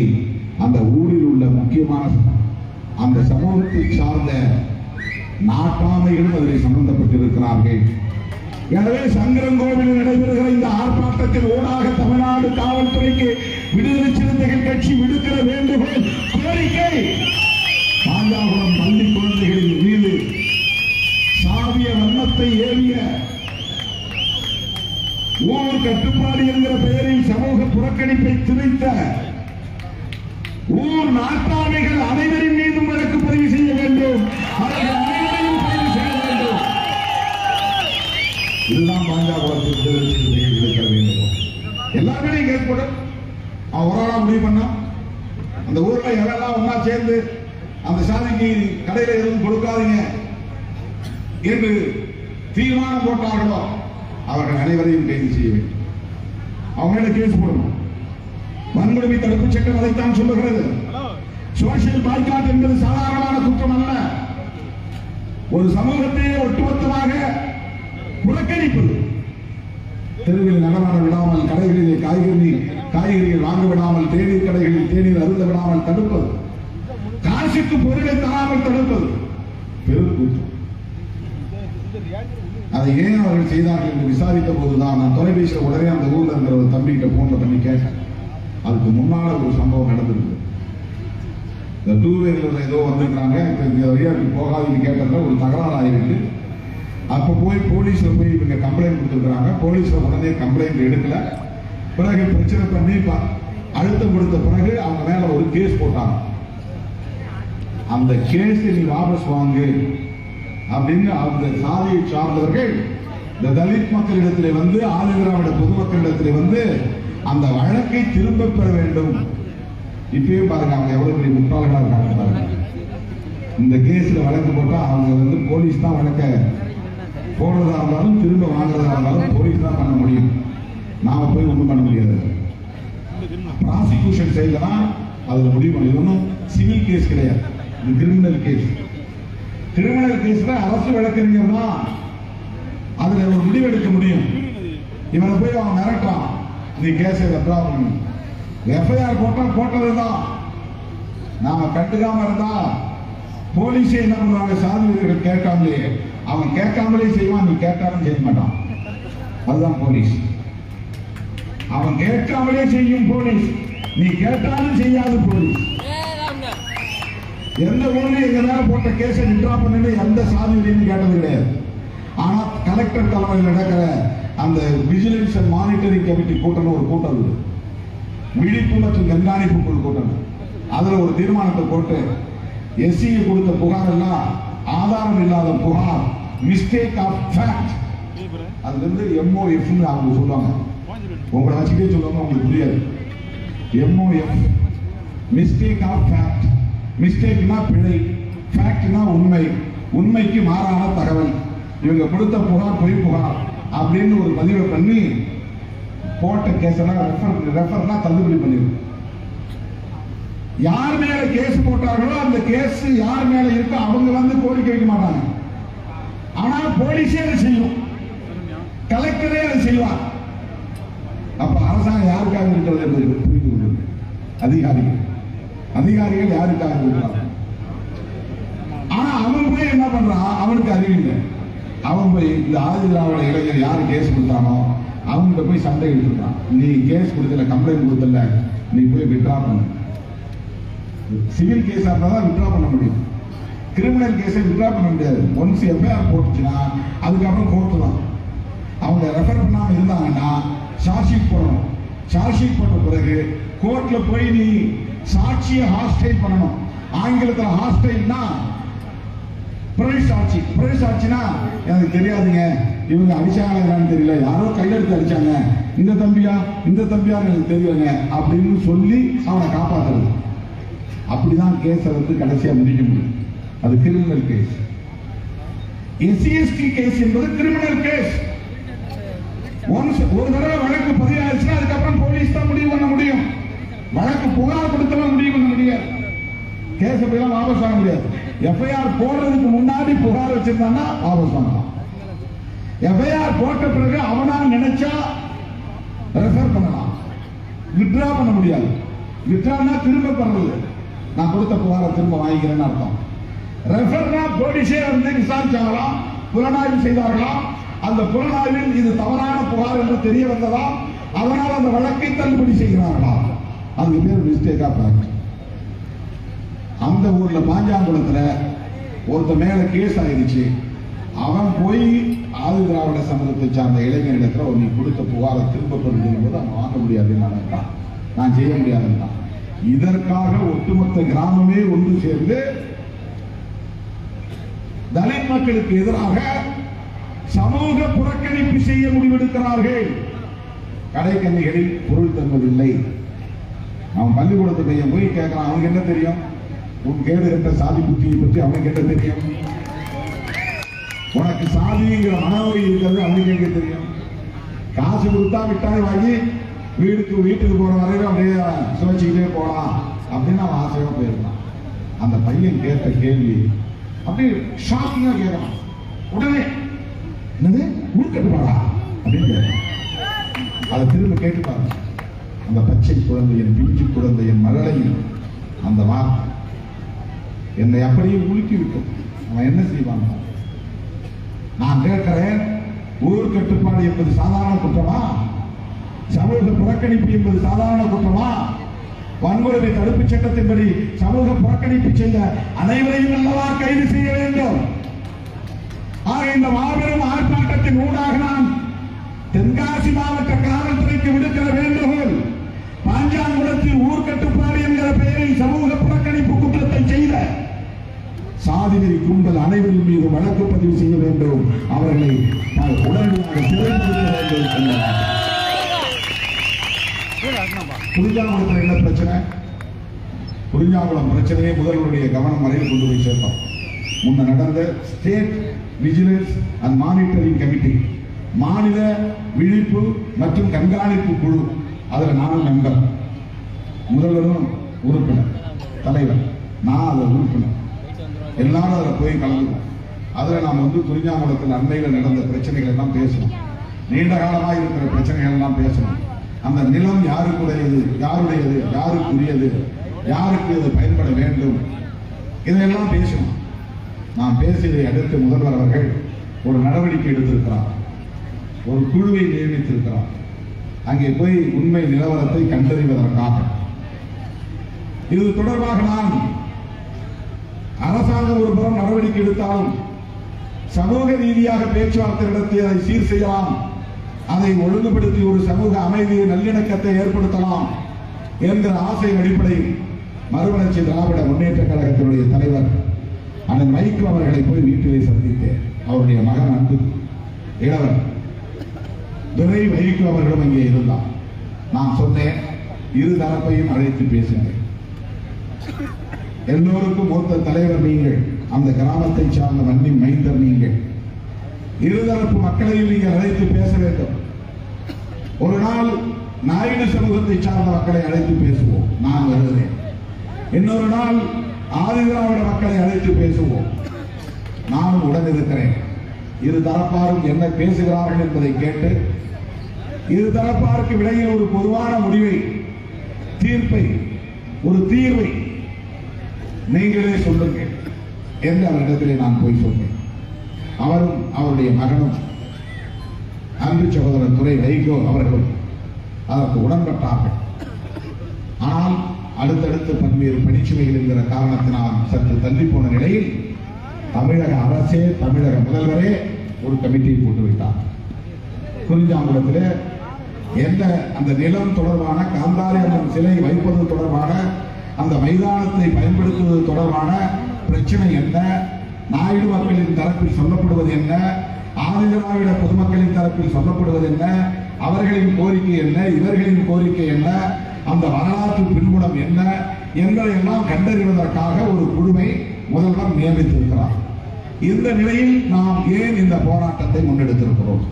அந்த ஊரில் உள்ள முக்கியமான அந்த சமூகத்தை சார்ந்த நாட்டாமைகளும் அதில் சம்பந்தப்பட்டிருக்கிறார்கள். எனவே சங்கரங்கோவிலில் நடைபெறுகிற இந்த ஆர்ப்பாட்டத்தின் ஊடாக தமிழ்நாடு காவல்துறைக்கு விடுதலை சிறுத்தைகள் கட்சி விடுக்கிற வேண்டுகோள் கோரிக்கை, பாஞ்சாகுளம் பள்ளி குழந்தைகளின் மீது சாவிய வண்ணத்தை ஏவிய ஊர் கட்டுப்பாடு என்கிற பெயரில் சமூக புறக்கணிப்பை திணித்த ஊர் நாட்டாமைகள் அனைவரின் மீதும் வழக்கு பதிவு செய்ய வேண்டும். அனைவரையும் பதிவு செய்ய வேண்டும். இதுதான் பாஞ்சாகுளத்தில் விடுதலை சிறுத்தைகள் விடுக்கிற வேண்டும். எல்லாருமே கேட்கப்படும். அவன் ஒரு ஆளா முடிவு பண்ணா அந்த ஊர்ல எல்லாம் ஒன்னா சேர்ந்து அந்த சாதிக்கு கடையில எதுவும் கொடுக்காதீங்க என்று தீர்மானம் போட்டார்களோ அவர்கள் அனைவரையும் கைது செய்ய வேண்டும். அவங்க கேஸ் போடணும். வன்கொடுமை தடுப்பு சட்டம் அதைத்தான் சொல்லுகிறது. சோசியல் பாய்காட் என்பது சாதாரணமான குற்றம் அல்ல. ஒரு சமூகத்தையே ஒட்டுமொத்தமாக புறக்கணிப்பது, தெருவில் நடமாட விடாமல், கடைகளிலே காய்கறிகள் வாங்க விடாமல், தேநீர் கடைகளில் தேநீர் அருந்த விடாமல் தடுப்பது, காசுக்கு பொருளை தராமல் தடுப்பது பெரும் குற்றம். அதை ஏன் அவர்கள் செய்தார்கள் என்று விசாரித்த போதுதான் நான் தொலைபேசியில் உடனே அந்த ஊர்ல இருக்கிற ஒரு தம்பிகிட்ட போன்ல பண்ணி கேட்டேன். அதுக்கு முன்னால ஒரு சம்பவம் நடந்திருக்கு. இந்த டூ வீலர்ல ஏதோ வந்திருக்காங்க, போகாதீங்க கேட்டதுல ஒரு தகராறு ஆயிருக்கு. அப்ப போய் போலீஸ்ல போய் இவங்க கம்ப்ளைண்ட் கொடுத்துருக்காங்க. போலீஸ்ல உடனே கம்ப்ளைண்ட் எடுக்கல. பிறகு பிரச்சனை பண்ணி அழுத்தம் கொடுத்த பிறகு அவங்க மேல ஒரு கேஸ் போட்டாங்க. அந்த கேஸ் நீ வாபஸ் வாங்கு அப்படின்னு அந்த சாதியை சார்ந்தவர்கள் இந்த தலித் மக்களிடத்திலே வந்து, ஆதிதிராவிட பொதுமக்களிடத்திலே வந்து அந்த வழக்கை திரும்ப பெற வேண்டும். இப்பயும் பாருங்க அவங்க எவ்வளவு பெரிய முட்டாளர்களா இருக்காங்க பாருங்க. இந்த கேஸ்ல வழக்கு போட்டா அவங்க வந்து போலீஸ் தான் வழக்க போடுறதா இருந்தாலும் திரும்ப வாங்குறதா இருந்தாலும் போலீஸ் தான் பண்ண முடியும். நாம போய் ஒண்ணும் பண்ண முடியாது. ப்ராசிக்யூஷன் செய்யலாம், அதுல முடிவு பண்ணணும். சிவில் கேஸ் கிடையாது, இது கிரிமினல் கேஸ். கிரிமினல் கேஸ்ல அரசு வழக்கறிஞர் தான் அதுல ஒரு முடிவெடுக்க முடியும். இவனை போய் அவன் மிரட்டான், நீ கேஸை வித்ட்ரா பண்ணணும். எஃப்ஐஆர் போட்டதுதான் நாம கண்டுக்காம இருந்தா போலீஸே என்ன பண்ணுவாங்க, சாதி வீரர்கள் கேட்காமலே, அவன் கேட்காமலே செய்வான், நீ கேட்டாலும் செய்ய மாட்டான். அதுதான் போலீஸ். அவன் கேட்காமலே செய்யும் போலீஸ், நீ கேட்டாலும் செய்யாது போலீஸ். எந்த ஊர்ல எங்க மேல போட்ட கேஸை வித்ட்ரா பண்ணு எந்த சாதி வீரன்னு கேட்டது கிடையாது. ஆனா கலெக்டர் தலைமையில் நடக்கிற அந்த விஜிலன்ஸ் அண்ட் மானிட்டரிங் கமிட்டி கூட்டம் ஒரு கூட்டம் இருக்கு, விழிப்பு மற்றும் கண்காணிப்பு குழு கூட்டம். அதுல ஒரு தீர்மானத்தை போட்டு எஸ்சி கொடுத்த புகார் எல்லாம் ஆதாரம் இல்லாத புகார், மிஸ்டேக் ஆஃப் ஃபேக்ட், அதுல இருந்து MOF அவங்க சொல்லுவாங்க. உங்களை வச்சுக்கிட்டே சொல்லுவாங்க, உங்களுக்கு புரியாது. MOF mistake of fact. மிஸ்டேக்னா பிழை, ஃபேக்ட்னா உண்மை, உண்மைக்கு மாறான தகவல், இவங்க கொடுத்த புகார் பொய் புகார் அப்படின்னு ஒரு பதிவை பண்ணி போட்ட கேஸ் ரெஃபர்னா தள்ளுபடி பண்ணிருக்கு. யார் மேல கேஸ் போட்டார்களோ அந்த கேஸ் யார் மேல இருக்கோ அவங்க வந்து கோரிக்கை வைக்க மாட்டாங்க. ஆனா போலீஸே அதை செய்யும், கலெக்டரே அதை செய்வார். அப்ப அரசாங்கம் யாருக்காக இருக்கிறது என்பதை புரிந்து கொள்ளுங்கள். அதிகாரிகள் யாருக்காக இருக்கிறார்? ஆனா அவன் போய் என்ன பண்றான், அவனுக்கு அறிவில்லை. அவன் போய் இந்த ஆதிதிராவிட இளைஞர் யாரு கேஸ் கொடுத்தானோ அவங்க போய் சண்டை எடுத்துருக்கான். நீ கேஸ் கொடுத்தல, கம்ப்ளைண்ட் கொடுத்தல, நீ போய் வித்ட்ரா பண்ணு. சிவில் கேஸா இருந்தா தான் வித்ட்ரா பண்ண முடியும், கிரிமினல் கேஸை வித்ட்ரா பண்ண முடியாது. ஒன்ஸ் எஃப்ஐஆர் போட்டுச்சுன்னா அதுக்கப்புறம் கோர்ட்டு தான். அவங்க ரெஃபர் பண்ணாம இருந்தாங்கன்னா சார்ஜ் ஷீட் போடணும். சார்ஜ் ஷீட் போட்ட பிறகு கோர்ட்ல போய் நீ சாட்சியை ஹாஸ்டைல் பண்ணணும். ஆங்கிலத்தில் ஹாஸ்டைல்னா சாட்சி. சாட்சினா எனக்கு தெரியாதுங்க, இவங்க அடிச்சாங்க என்னன்னு தெரியல, யாரோ கையெழுத்து அடிச்சாங்க, இந்த தம்பியா எனக்கு தெரியலங்க அப்படின்னு சொல்லி அவனை காப்பாற்றுறது. அப்படிதான் கேஸை வந்து கடைசியா முடிக்க முடியும். அது கிரிமினல் கேஸ். SC/ST கேஸ் என்பது கிரிமினல் கேஸ். ஒரு தடவை வழக்கு பதிவாயிருச்சுன்னா அதுக்கப்புறம் போலீஸ் தான் முடிவு பண்ண முடியும். வழக்கு புகார் கொடுத்தவன் முடிவு பண்ண முடியாது. கேஸ் அப்படிலாம் வாபஸ் வாங்க முடியாது. எஃப்ஐஆர் போடுறதுக்கு முன்னாடி புகார் வச்சிருந்தான்னா வாபஸ் வாங்கலாம். எஃப்ஐஆர் போட்ட பிறகு அவனா நினைச்சா ரெஃபர் பண்ணலாம், வித்ட்ரா பண்ண முடியாது. வித்ட்ரானா திரும்ப பண்றது. நான் கொடுத்த புகாரை திரும்ப வாங்கிக்கிறேன்னு அர்த்தம். ரெஃபர்னா போலீஸே வந்து விசாரிச்சாங்களாம், புலனாய்வு செய்தார்களாம். அந்த புலனாய்வில் இது தவறான புகார் என்று தெரிய வந்ததாம். அதனால் அந்த வழக்கை தள்ளுபடி செய்கிறார்களாம். அதுக்கு பேர் மிஸ்டேக்கா பாருங்க. அந்த ஊர்ல பாஞ்சாங்குளத்துல ஒருத்த மேல கேஸ் ஆயிடுச்சு. அவன் போய் ஆதி திராவிட சமூகத்தை சார்ந்த இளைஞர்களிடத்துல நீ கொடுத்த புகாரை திரும்ப பெறும் போது அவன் வாங்க முடியாதுன்னு நான் செய்ய முடியாதுன்னா, இதற்காக ஒட்டுமொத்த கிராமமே ஒன்று சேர்ந்து தலித் மக்களுக்கு எதிராக சமூக புறக்கணிப்பு செய்ய முடிவெடுக்கிறார்கள். கடைக்கண்ணிகளில் பொருள் தருவதில்லை. அவன் பள்ளிக்கூடத்து பையன் போய் கேட்கிறான், அவனுக்கு என்ன தெரியும்? உன் கேடு என்ற சாதி புத்தியை பற்றி அவனுக்கு என்ன தெரியும்? உனக்கு சாதிங்கிற மனநோய் இருக்கிறது அவனுக்கு எங்க தெரியும்? காசு கொடுத்தா மிட்டாய் வாங்கி வீட்டுக்கு போற வரைக்கும் அப்படியே சுவைச்சுக்கிட்டே போகலாம் அப்படின்னு அவன் ஆசையா போயிருந்தான். அந்த பையன் கேட்ட கேள்வி அப்படியே ஷாக்கிங்கா கேட்கலாம். உடனே என்னது உள்கட்டுப்பாடா அப்படின்னு கேட்கலாம். அதை திரும்ப கேட்டு பாருங்க. அந்த பச்சை குழந்தையின் பிஞ்சு குழந்தையின் மழலையும் அந்த வார்த்தை என்னை அப்படியே உலுக்கி விட்டோம். அவன் என்ன செய்வான்? நான் கேட்கிறேன், ஊர் கட்டுப்பாடு என்பது சாதாரண குற்றமா? சமூக புறக்கணிப்பு என்பது சாதாரண குற்றமா? வன்முறை தடுப்பு சட்டத்தின்படி சமூக புறக்கணிப்பு செய்த அனைவரையும் அல்லவா கைது செய்ய வேண்டும். ஆக இந்த மாபெரும் ஆர்ப்பாட்டத்தின் ஊடாக நான் தென்காசி மாவட்ட காவல்துறைக்கு விடுக்கிற வேண்டுகோள், பாஞ்சாங்குளத்தில் ஊர் கட்டுப்பாடு என்கிற பெயரில் சமூக புறக்கணிப்பு குற்றத்தை செய்த சாதிநெறி கும்பல் அனைவரின் மீது வழக்கு பதிவு செய்ய வேண்டும். அவர்களை உடனடியாக சிறைப்படுத்த வேண்டும் என்றார். குறிஞ்சாங்குளத்தில் என்ன பிரச்சனை? குறிஞ்சாங்குளம் பிரச்சனையை முதல்வருடைய கவனம் வரையில் கொண்டு போய் சேர்த்தோம். முன்ன நடந்த state vigilance and monitoring committee, மாநில விழிப்பு மற்றும் கண்காணிப்பு குழு, அதில் நானும் மெம்பர், முதல்வரும் உறுப்பினர், தலைவர், நான் அதில் உறுப்பினர். எல்லாரும் அதில் போய் கலந்துக்கோம். அதில் நாம் வந்து குறிஞ்சாங்குளத்தில் அண்மையில் நடந்த பிரச்சனைகள் எல்லாம் பேசணும். நீண்ட காலமாக இருக்கிற பிரச்சனைகள் எல்லாம் பேசணும். அந்த நிலம் யாருக்குடையது, யாருடையது, யாருக்குரியது, யாருக்கு இது பயன்பட வேண்டும், இதையெல்லாம் பேசணும். நாம் பேசியதை அடுத்து முதல்வர் அவர்கள் ஒரு நடவடிக்கை எடுத்திருக்கிறார். ஒரு குழுவை நியமித்திருக்கிறார். அங்கே போய் உண்மை நிலவரத்தை கண்டறிவதற்காக. இது தொடர்பாக நான் அரசாங்கம் ஒரு புறம் நடவடிக்கை எடுத்தாலும் சமூக ரீதியாக பேச்சுவார்த்தை நடத்தி அதை சீர் செய்யலாம், அதை ஒழுங்குபடுத்தி ஒரு சமூக அமைதியை நல்லிணக்கத்தை ஏற்படுத்தலாம் என்கிற ஆசையின் அடிப்படையில் மறுமலர்ச்சி திராவிட முன்னேற்ற கழகத்தினுடைய தலைவர் அண்ணன் வைகோ அவர்களை போய் வீட்டிலே சந்தித்தேன். அவருடைய மகன் அன்பு இளவர் துரை வைகோ அவர்களும் அங்கே இருந்தார். நான் சொன்னேன், இரு தரப்பையும் அழைத்து பேசுங்கள். எல்லோருக்கும் மூத்த தலைவர் நீங்கள், அந்த கிராமத்தை சார்ந்த மண்ணின் மைந்தர் நீங்கள். இருதரப்பு மக்களையும் நீங்கள் அழைத்து பேச வேண்டும். ஒரு நாள் நாயுடு சமூகத்தை சார்ந்த மக்களை அழைத்து பேசுவோம், நான் வருகிறேன். இன்னொரு நாள் ஆதி திராவிட மக்களை அழைத்து பேசுவோம், நானும் உடன் இருக்கிறேன். இரு தரப்பாரும் என்ன பேசுகிறார்கள் என்பதை கேட்டு இரு தரப்பாருக்கு இடையில் ஒரு பொதுவான முடிவை, தீர்ப்பை, ஒரு தீர்வை நீங்களே சொல்லுங்கள் என்று அவரிடத்திலே நான் போய் சொன்னேன். அவரும் அவருடைய மகனும் அன்பு சகோதரர் துரை வைகோ அவர்களும் அதற்கு உடன்பட்டார்கள். ஆனால் அடுத்தடுத்து பல்வேறு பணிச்சுமைகள் என்கிற காரணத்தினால் சற்று தள்ளி போன நிலையில் தமிழக அரசே, தமிழக முதல்வரே ஒரு கமிட்டியை போட்டுவிட்டார். குறிஞ்சாங்குளத்திலே எந்த அந்த நிலம் தொடர்பான, காந்தாரி அம்மன் சிலை வைப்பது தொடர்பான, அந்த மைதானத்தை பயன்படுத்துவது தொடர்பான பிரச்சனை என்ன, நாயுடு மக்களின் தரப்பில் சொல்லப்படுவது என்ன, ஆதிதிராவிட பொதுமக்களின் தரப்பில் சொல்லப்படுவது என்ன, அவர்களின் கோரிக்கை என்ன, இவர்களின் கோரிக்கை என்ன, அந்த வரலாற்று பின்புலம் என்ன என்பதை எல்லாம் கண்டறிவதற்காக ஒரு குழுவை முதல்வர் நியமித்திருக்கிறார். இந்த நிலையில் நாம் ஏன் இந்த போராட்டத்தை முன்னெடுத்திருக்கிறோம்?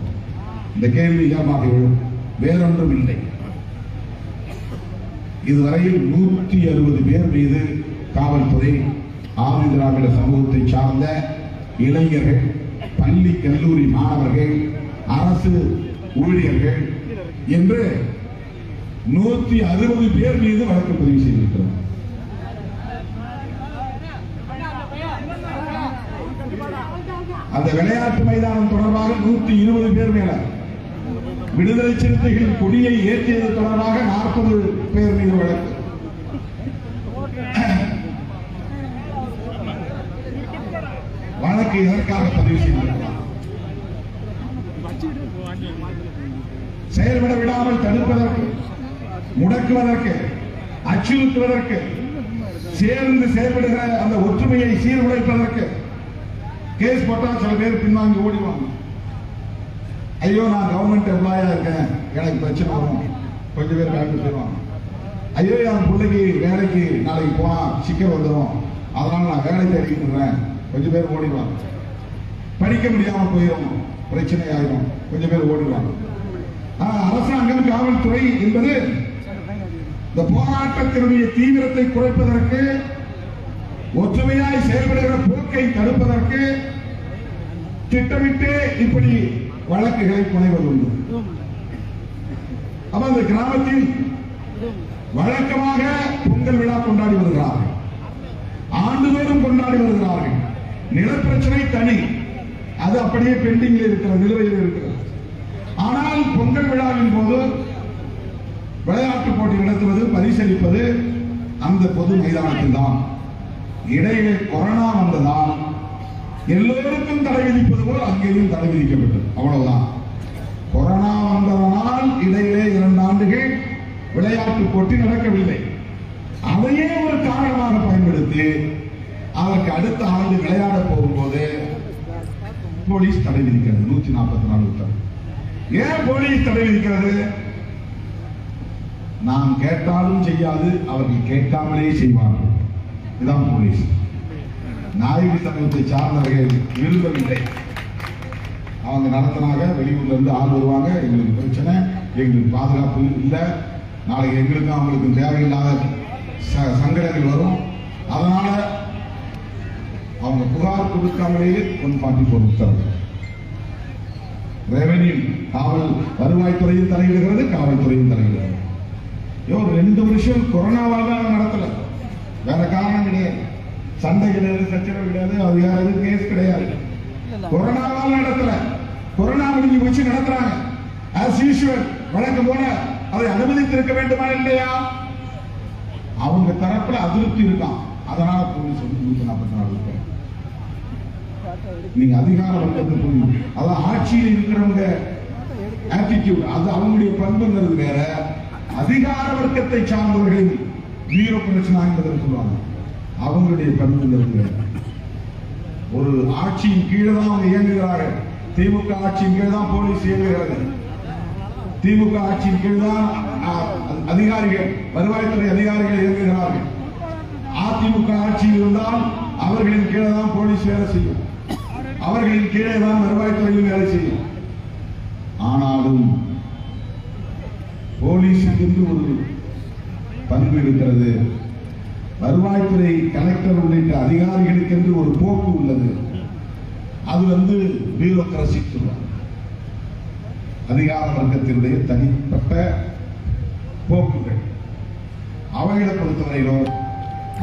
இந்த கேள்வி இயல்பாக எழும், வேறொன்றும் இல்லை. இதுவரையில் 160 பேர் மீது காவல்துறை, ஆதி திராவிட சமூகத்தை சார்ந்த இளைஞர்கள், பள்ளி கல்லூரி மாணவர்கள், அரசு ஊழியர்கள் என்று 160 பேர் மீது வழக்கு பதிவு செய்திருக்கிறோம். அந்த விளையாட்டு மைதானம் தொடர்பாக 120 பேர் மேல, விடுதலை சிறுத்தைகள் கொடியை ஏற்றியது தொடர்பாக 40 பேர் மீது வழக்கு. வழக்கு எதற்காக பதிவு செய்திருக்கிறார்? செயல்பட விடாமல் தடுப்பதற்கு, முடக்குவதற்கு, அச்சுறுத்துவதற்கு, சேர்ந்து செயல்படுகிற அந்த ஒற்றுமையை சீர்குலைப்பதற்கு கேஸ் போட்டா சில பேர் பின்வாங்கி ஓடிவாங்க. ஐயோ நான் கவர்மெண்ட் எம்ப்ளாயா இருக்கேன், எனக்கு பிரச்சனை வரும், கொஞ்சம் பேர் வேலைக்கு போயிடுவாங்க. ஐயோ என் பிள்ளைக்கு வேலைக்கு நாளைக்கு போனா சிக்கல் வந்துடும், அதனால நான் வேலை தேடிக்கிறேன், கொஞ்சம் பேர் ஓடிடுவாங்க. படிக்க முடியாம போயிடும், பிரச்சனை ஆயிடும், கொஞ்சம் பேர் ஓடிடுவாங்க. அரசாங்கம், காவல்துறை என்பது இந்த போராட்டத்தினுடைய தீவிரத்தை குறைப்பதற்கு, ஒற்றுமையாய் செயல்படுகிற போக்கை தடுப்பதற்கு திட்டமிட்டு இப்படி வழக்குகளை புனைவதுண்டு. அப்ப அந்த கிராமத்தில் வழக்கமாக பொங்கல் விழா கொண்டாடி வருகிறார்கள், ஆண்டுதோறும் கொண்டாடி வருகிறார்கள். நிலப்பிரச்சனை தனி, அது அப்படியே பெண்டிங்கில் இருக்கிற நிலுவையில் இருக்கிறது. ஆனால் பொங்கல் விழாவின் போது விளையாட்டு போட்டி நடத்துவது, பரிசளிப்பது அந்த பொது மைதானத்தில் தான். இடையிலே கொரோனா வந்ததால் எல்லோருக்கும் தடை விதிப்பது போல் அங்கேயும் தடை விதிக்கப்பட்டது, அவ்வளவுதான். கொரோனா வந்ததனால் இடையிலே 2 ஆண்டுகள் விளையாட்டு போட்டி நடக்கவில்லை. அதையே ஒரு காரணமாக பயன்படுத்தி அதற்கு அடுத்த ஆண்டு விளையாட போகும்போது போலீஸ் தடை விதிக்கிறது. 144 உத்தரவு. ஏன் போலீஸ் தடை விதிக்கிறது? நாம் கேட்டாலும் செய்யாது, அவர்கள் கேட்காமலே செய்வார்கள். இதுதான் போலீஸ். நாயகி சமூகத்தை சார்ந்தவர்கள் விரும்பவில்லை. அவங்க நடத்தினாங்க, வெளியூர்ல இருந்து ஆள் வருவாங்க, எங்களுக்கு பிரச்சனை, எங்களுக்கு பாதுகாப்பு இல்லை, நாளைக்கு எங்களுக்கும் அவங்களுக்கும் தேவையில்லாத சங்கடங்கள் வரும், அதனால அவங்க புகார் கொடுக்காமலேயே 144 உத்தரவு. ரெவென்யூ, காவல், வருவாய்த்துறையும் தலையிடுகிறது, காவல்துறையும் தலையிடுகிறது. 2 வருஷம் கொரோனாவால் தான் நடத்தல, வேற காரணம் கிடையாது. சண்டை கிடையாது, சச்சரவு கிடையாது, அது யாராவது கேஸ் கிடையாது. கொரோனாவால் நடத்தல, கொரோனா முடிஞ்சு வச்சு நடத்துறாங்க. ஆஸ் யூசுவல் வழக்கம் போல அதை அனுமதித்திருக்க வேண்டுமா இல்லையா? அவங்க தரப்புல அதிருப்தி இருக்கான், அதனால போலீஸ் 144. நீங்க அதிகார வர்க்கத்தை புரியுது, அதான் ஆட்சியில் இருக்கிறவங்க ஆட்டிடியூட், அது அவங்களுடைய பண்புங்கிறது வேற. அதிகார வர்க்கத்தை சார்ந்தவர்கள் வீர பிரச்சனை சொல்லுவாங்க, அவங்களுடைய பண்புங்கிறது வேற. ஒரு ஆட்சியின் கீழே தான் அவங்க இயங்குகிறார்கள். திமுக ஆட்சியின் கீழ் தான் போலீஸ் இயங்குகிறது, திமுக ஆட்சியின் கீழ் தான் அதிகாரிகள், வருவாய்த்துறை அதிகாரிகள் இயங்குகிறார்கள். அதிமுக ஆட்சியில் இருந்தால் அவர்களின் கீழே தான் போலீஸ் வேலை செய்யும், அவர்களின் கீழே தான் வருவாய்த்துறையில் வேலை செய்யும். ஆனாலும் போலீஸுக்கு ஒரு பண்பு இருக்கிறது, வருவாய்த்துறை கலெக்டர் உள்ளிட்ட அதிகாரிகளுக்கு என்று ஒரு போக்கு உள்ளது. அது பியூரோக்ரசி சொல்றாங்க, அதிகார வர்க்கத்தினுடைய தனிப்பட்ட போக்குகள். அவைகளை பொறுத்தவரையிலும்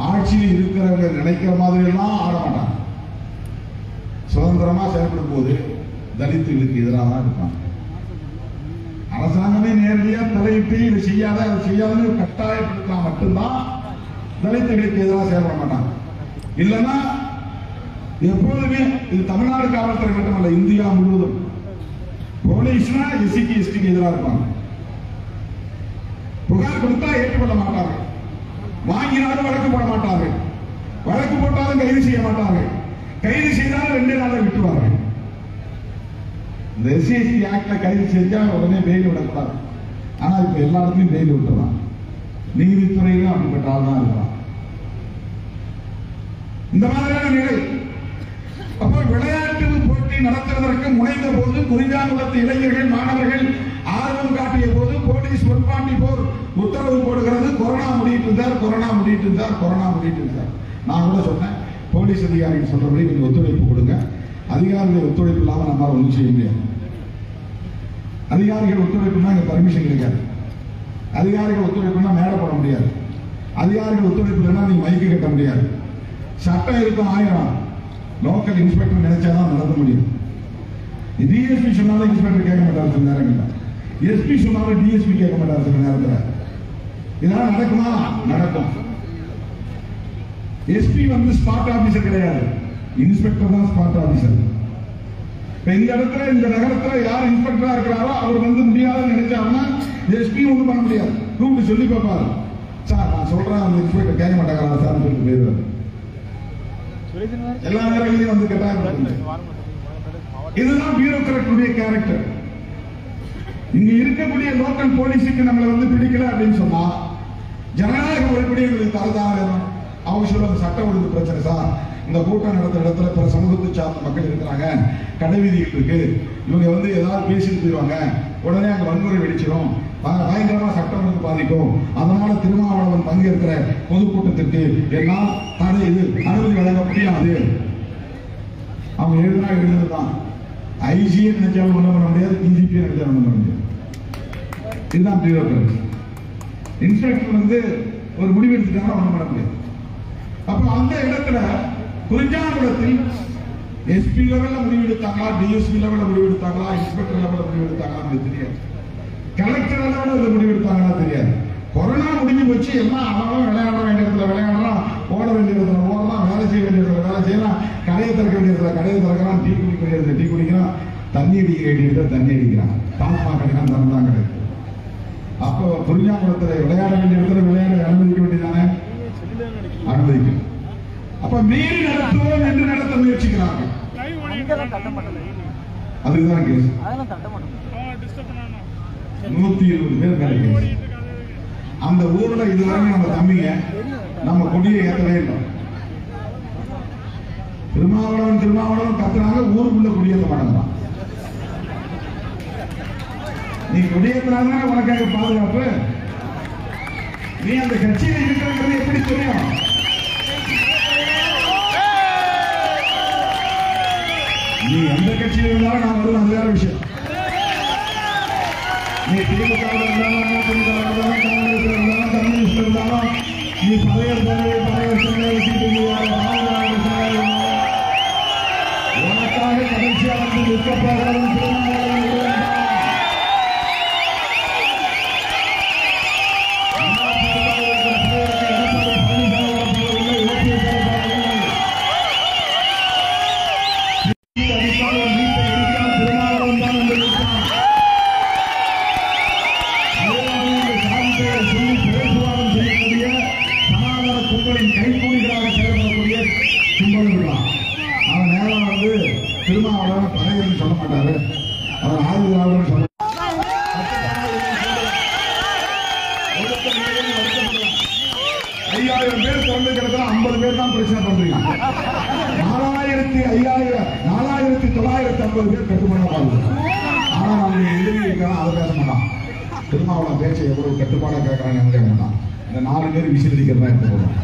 ஆட்சியில் இருக்கிறவங்க நினைக்கிற மாதிரி எல்லாம் ஆட மாட்டாங்க. சுதந்திரமா செயல்படும் போது தலித்துகளுக்கு எதிராக தான் இருப்பாங்க. அரசாங்கமே நேரடியா தலையிட்டு இது செய்யாத அதை செய்யாதுன்னு கட்டாயப்படுத்தா மட்டும்தான் தலித்துகளுக்கு எதிராக செயல்பட மாட்டாங்க. இல்லைன்னா எப்போதுமே இது தமிழ்நாடு காவல்துறை மட்டுமல்ல, இந்தியா முழுவதும் போலீஸ்னா எஸ்சிக்கு எஸ்டிக்கு எதிராக இருப்பாங்க. புகார் கொடுத்தா ஏற்றுக்கொள்ள மாட்டார்கள், வாங்கினாலும் வழக்கு போட மாட்டார்கள், வழக்கு போட்டாலும் கைது செய்ய மாட்டார்கள், கைது செய்தாலும் 2 நாள்ல விட்டுவார்கள். இந்த எஸ்சிஎஸ்டி ஆக்ட்ல கைது செஞ்சா உடனே பெயில் விடக்கூடாது. ஆனா இப்ப எல்லா இடத்துலயும் பெயில் விட்டுறான். நீதித்துறையிலும் அப்படிப்பட்ட ஆள் தான் இருக்கிறான். இந்த மாதிரியான நிலை. அப்போ விளையாட்டு போட்டி நடத்துவதற்கு முனைந்த போது குறிஞ்சாங்குளத்து இளைஞர்கள், மாணவர்கள் ஆர்வம் காட்டிய போது போலீஸ் 144 உத்தரவு போடுகிறது. கொரோனா முடிட்டு இருந்தார், கொரோனா முடிட்டு இருந்தார், கொரோனா முடிட்டு இருந்தார். நான் கூட சொன்னேன், போலீஸ் அதிகாரிகள் சொல்றபடி நீங்க ஒத்துழைப்பு கொடுங்க. அதிகாரிகள் ஒத்துழைப்பு இல்லாம நம்மளால ஒன்றும் செய்ய முடியாது. அதிகாரிகள் ஒத்துழைப்புனா இங்க பர்மிஷன் கிடைக்காது. அதிகாரிகள் ஒத்துழைப்புனா மேடை போட முடியாது. அதிகாரிகள் ஒத்துழைப்பு இல்லைன்னா நீங்க மைக்கு கட்ட முடியாது. சட்டம் இருக்கும் 1000, லோக்கல் இன்ஸ்பெக்டர் நினைச்சாதான் நடத்த முடியும். டிஎஸ்பி சொன்னாலும் இன்ஸ்பெக்டர் கேட்க மாட்டார் சில நேரங்கள்ல, எஸ்பி சொன்னாலும் டிஎஸ்பி கேட்க மாட்டார் சில நேரத்தில். இதெல்லாம் நடக்குமா? நடக்கும். எஸ்பி வந்து ஸ்பாட் ஆபீசர் கிடையாது, இன்ஸ்பெக்டர் தான் ஸ்பாட் ஆபீசர். இந்த இடத்துல இந்த நகரத்துல யார் இன்ஸ்பெக்டரா இருக்கிறாரோ அவர் வந்து முடியாதுன்னு நினைச்சாருன்னா எஸ்பி ஒன்றும் பண்ண முடியாது. கூப்பிட்டு சொல்லி பார்ப்பாரு, சார் நான் சொல்றேன் அந்த இன்ஸ்பெக்டர் கேட்க மாட்டாங்களா சார் சொல்லிட்டு போயிடுவார். எல்லா நேரங்களையும் வந்து கேட்டாங்க. இதுதான் பியூரோக்ராட்டுடைய கேரக்டர். இங்க இருக்கக்கூடிய லோக்கல் போலீஸுக்கு நம்மளை வந்து பிடிக்கல அப்படின்னு சொன்னா ஜனநாயக முறைப்படி எங்களுக்கு தரதான் வேணும். அவங்க சொல்லுவாங்க சட்டம் ஒழுங்கு பிரச்சனை சார், இந்த கூட்டம் நடத்துற இடத்துல பிற சமூகத்தை சார்ந்த மக்கள் இருக்கிறாங்க, கடை வீதிகள் இருக்கு, இவங்க வந்து ஏதாவது பேசிட்டு போயிடுவாங்க, உடனே அங்க வன்முறை வெடிச்சிடும், பயங்கரமா சட்டம் ஒழுங்கு பாதிக்கும், அதனால திருமாவளவன் பங்கேற்கிற பொதுக்கூட்டத்திற்கு என்னால் தடை இது அனுமதி வழங்க முடியாது. அவங்க எழுதுதான் ஐஜியை நினைச்சாலும் ஒன்றும் பண்ண முடியாது, டிஜிபியை நினைச்சாலும் ஒன்றும் பண்ண முடியாது. இதுதான் பியூரோக்ராசி. இன்ஸ்பெக்டர் வந்து ஒரு முடிவு எடுத்துட்டாங்கன்னா ஒன்றும் பண்ண முடியாது. அப்ப அந்த இடத்துல குறிஞ்சாங்குளத்தில் எஸ்பி லெவல்ல முடிவெடுத்தாங்களா, டிஎஸ்பி லெவல்ல முடிவெடுத்தாங்களா, இன்ஸ்பெக்டர் லெவல்ல முடிவெடுத்தாங்களா தெரியாது, கலெக்டர் லெவல்ல முடிவெடுத்தாங்களா தெரியாது. கொரோனா முடிஞ்சு போச்சு, எல்லாம் அவனும் விளையாட வேண்டிய இடத்துல விளையாடலாம், ஓட வேண்டிய இடத்துல ஓடலாம், வேலை செய்ய வேண்டிய இடத்துல வேலை செய்யலாம், கடையை திறக்க வேண்டிய இடத்துல கடையை திறக்கலாம், டீ குடிக்க வேண்டிய இடத்துல டீ குடிக்கலாம், தண்ணி அடிக்க வேண்டிய இடத்துல தண்ணி அடிக்கிறான், டாஸ்மாக் கடைக்கான் திறந்தான் கிடையாது. அப்போ குறிஞ்சாங்குளத்தில் விளையாட வேண்டிய இடத்துல விளையாட அனுமதிக்க வேண்டியதானே? அனுமதிக்கும். அப்ப மீறி நடத்துவோம் என்று நடத்த முயற்சிக்கிறாங்க. அதுதான் கேஸ். 120 பேர் மேல கேஸ். அந்த ஊர்ல இதுவரை நம்ம தம்பிங்க நம்ம கொடியை ஏற்றவே இல்லை. திருமாவளவன் கத்துறாங்க, ஊருக்குள்ள கொடியேற்ற மாட்டாங்க. நீ கொடியேற்றினாங்க உனக்காக பாதுகாப்பு. நீ அந்த கட்சியில இருக்கிறது எப்படி தெரியும்? நீ எந்த கட்சியில் இருந்தாலும் நான் வருவேன், அது வேற விஷயம். நீ திமுக இருந்தாலும் காங்கிரஸ் இருந்தாலும் கம்யூனிஸ்ட் இருந்தாலும் நீ பழைய உனக்காக கடைசியாக வந்து நிற்கப்போகிறதும் திருமாவளவன் பகைவன் சொல்ல மாட்டாரு, அவர் ஆயுதவாளர் சொல்ல 5000 பேர் திறந்து கிடக்கிற 50 பேர் தான் பிரச்சனை பண்றீங்க. 4950 பேர் கட்டுப்பாடா பாருங்க. ஆனா நம்ம எழுதி இருக்கலாம், அதை பேச மாட்டான். திருமாவளவன் பேச்சை எவ்வளவு கட்டுப்பாடா கேட்கறான்னு கேட்க மாட்டான். இந்த 4 பேர் விசிலடிக்கிறதா எடுத்து போகணும்,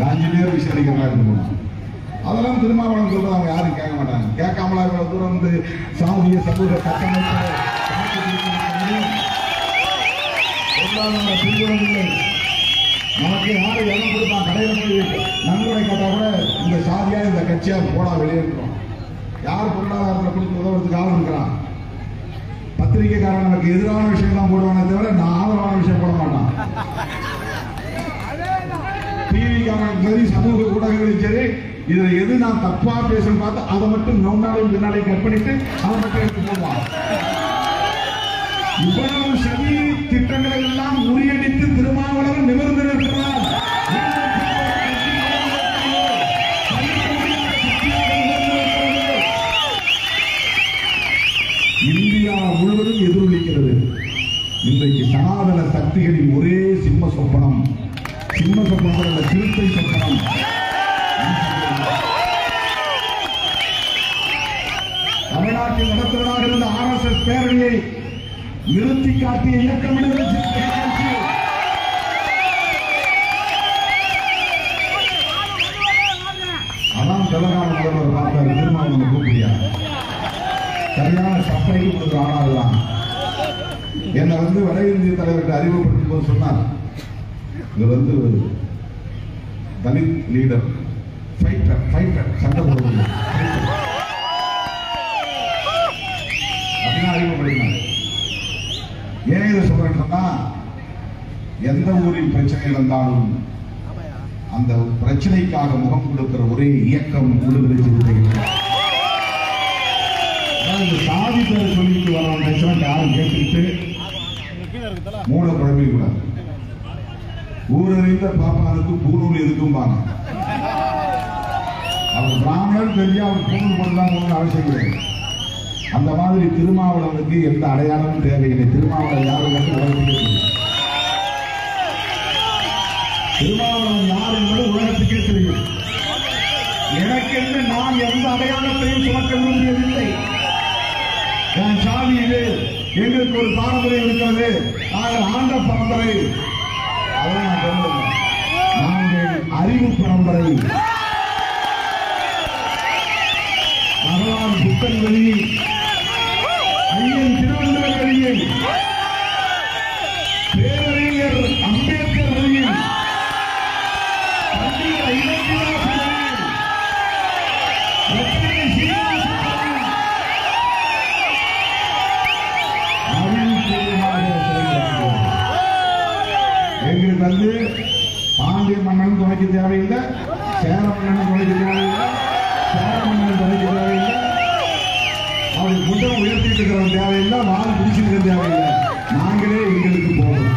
5 பேர் விசிலடிக்கிறதா எடுத்து போகணும். அதெல்லாம் திருமாவளவன் சொல்றது அவங்க யாரும் கேட்க மாட்டாங்க. கேட்காமலா இவ்வளவு தூரம் வந்து சாதிய சமூக கட்டமைப்பு நமக்கு யாரு இடம் கொடுப்பான்? கடையில போய் நன்கொடை கேட்டா கூட இந்த சாதியா இந்த கட்சியா போடா வெளியேற்றோம். யார் பொருளாதாரத்தில் கொடுத்து உதவுறதுக்கு ஆள் இருக்கிறான்? பத்திரிகைக்காரன் நமக்கு எதிரான விஷயம் தான் போடுவானே தவிர நான் ஆதரவான விஷயம் போட மாட்டான். டிவிக்காரன் சரி, சமூக ஊடகங்களும் சரி, இதுல எது நான் தப்பா பேசணும் பார்த்து அதை மட்டும் முன்னாடி பின்னாடி கட் பண்ணிட்டு அதை மட்டும் எடுத்து போடுவான். இவ்வளவு சதி திட்டங்களை எல்லாம் முறியடித்து திருமாவளவன் நிமிர்ந்து நிற்கிறார். இந்தியா முழுவதும் எதிரொலிக்கிறது. இன்றைக்கு சனாதன சக்திகளின் ஒரே சிம்ம சொப்பனம், சிம்ம சொப்பனம் அல்ல, சிறுத்தை சொப்பனம். தமிழ்நாட்டில் நடத்துவதாக இருந்த RSS பேரணியை நிறுத்தி காட்டிய இயக்கம் அதான் தெலங்கானா முதல்வர் பார்த்தார். திருமாவளவன் கூப்பிடியா சரியான சப்ளைக்கு கொடுக்குற ஆனால்தான் என்னை வந்து வட இந்திய தலைவர்கிட்ட அறிமுகப்படுத்தும் போது சொன்னார், இவர் வந்து தலித் லீடர், சண்டை போடுவது அப்படின்னா அறிமுகப்படுத்தினாங்க. ஏன் இதை சொல்றேன்னு சொன்னா, எந்த ஊரில் பிரச்சனை இருந்தாலும் அந்த பிரச்சனைக்காக முகம் கொடுக்கிற ஒரே இயக்கம் விடுதலை சிறுத்தைகள். சாதி பேர் சொல்லிட்டு வரவன் பிரச்சனை யாரும் கேட்டுக்கிட்டு மூளை குழம்பிக்க கூடாது. ஊரறிந்த பாப்பானுக்கு பூநூல் எதுக்கும்பாங்க. அவர் பிராமணன் தெரிஞ்சு அவர் பூநூல் பண்ணலாம் அவசியம் கிடையாது. அந்த மாதிரி திருமாவளவனுக்கு எந்த அடையாளமும் தேவையில்லை. திருமாவளவன் யாரும் உலகத்துக்கே தெரியும். திருமாவளவன் யார் என்பது உலகத்துக்கே தெரியும். எனக்கு என்ன, நான் எந்த அடையாளத்தையும் சுமக்க விரும்பியதில்லை. என் சாமி இது, எங்களுக்கு ஒரு பாரம்பரியம் இருக்கிறது, நாங்கள் ஆண்ட பரம்பரை, நாங்கள் அறிவு பரம்பரை. பகவான் புத்தன் வழியில், ஐயன் திருவள்ளுவர் வழியில், பேரறிஞர் அம்பேத்கர் வழியில், பண்டித இலக்கியவாச வழியில், ரத்தினை சீனிவாசன் வழியில் எங்களுக்கு வந்து பாண்டிய மன்னன் துணைக்க தேவையில்லை, சேர மன்னன் துணைக்க தேவையில்லை, சேர மன்னன் துணைக்க தேவையில்லை, அவருக்கு புத்தகம் உயர்த்திட்டு இருக்கிறவன் தேவையில்லை, வால் பிடிச்சிருக்க தேவையில்லை. நாங்களே எங்களுக்கு போதும்.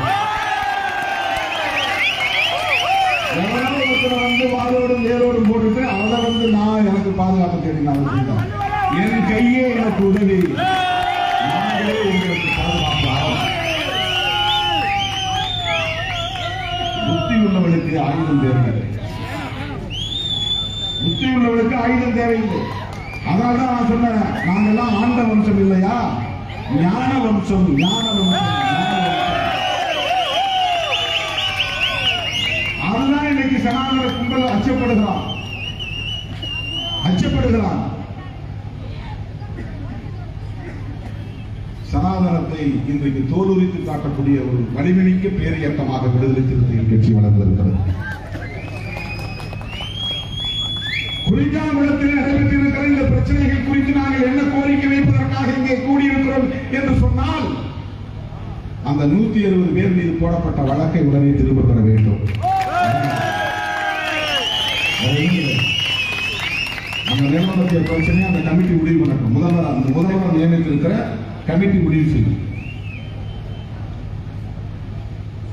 எவராவது ஒருத்தர் வந்து வாழோடும் வேரோடும் போட்டுட்டு அவரை வந்து நான் எனக்கு பாதுகாப்பு தேடினாங்க. என் கையே எனக்கு உதவி. நாங்களே எங்களுக்கு பாதுகாப்பு. புத்தி உள்ளவளுக்கு ஆயுதம் தேவையில்லை. புத்தி உள்ளவளுக்கு ஆயுதம் தேவையில்லை. அதனால்தான் நான் சொன்னேன், நாங்கெல்லாம் ஆண்ட வம்சம் இல்லையா, ஞான வம்சம். ஞான வம்சம் அதுதான் இன்னைக்கு சனாதன கும்பல் அச்சப்படுகிறான். சனாதனத்தை இன்றைக்கு தோலுரித்து காட்டக்கூடிய ஒரு வலிமைமிக்க பேரியக்கமாக விடுதலை சிறுத்தைகள் கட்சி வளர்ந்திருக்கிறது. குறிஞ்சாங்குளத்தில் நடைபெற்றிருக்கிற இந்த பிரச்சனைகள் குறித்து நாங்கள் என்ன கோரிக்கை வைப்பதற்காக இங்கே கூடியிருக்கிறோம் என்று சொன்னால், அந்த 170 பேர் மீது போடப்பட்ட வழக்கை உடனே திரும்ப பெற வேண்டும். அந்த நியமனத்திய பிரச்சனையை அந்த கமிட்டி முடிவு பண்ணட்டும். முதல்வர் நியமித்திருக்கிற கமிட்டி முடிவு செய்யும்.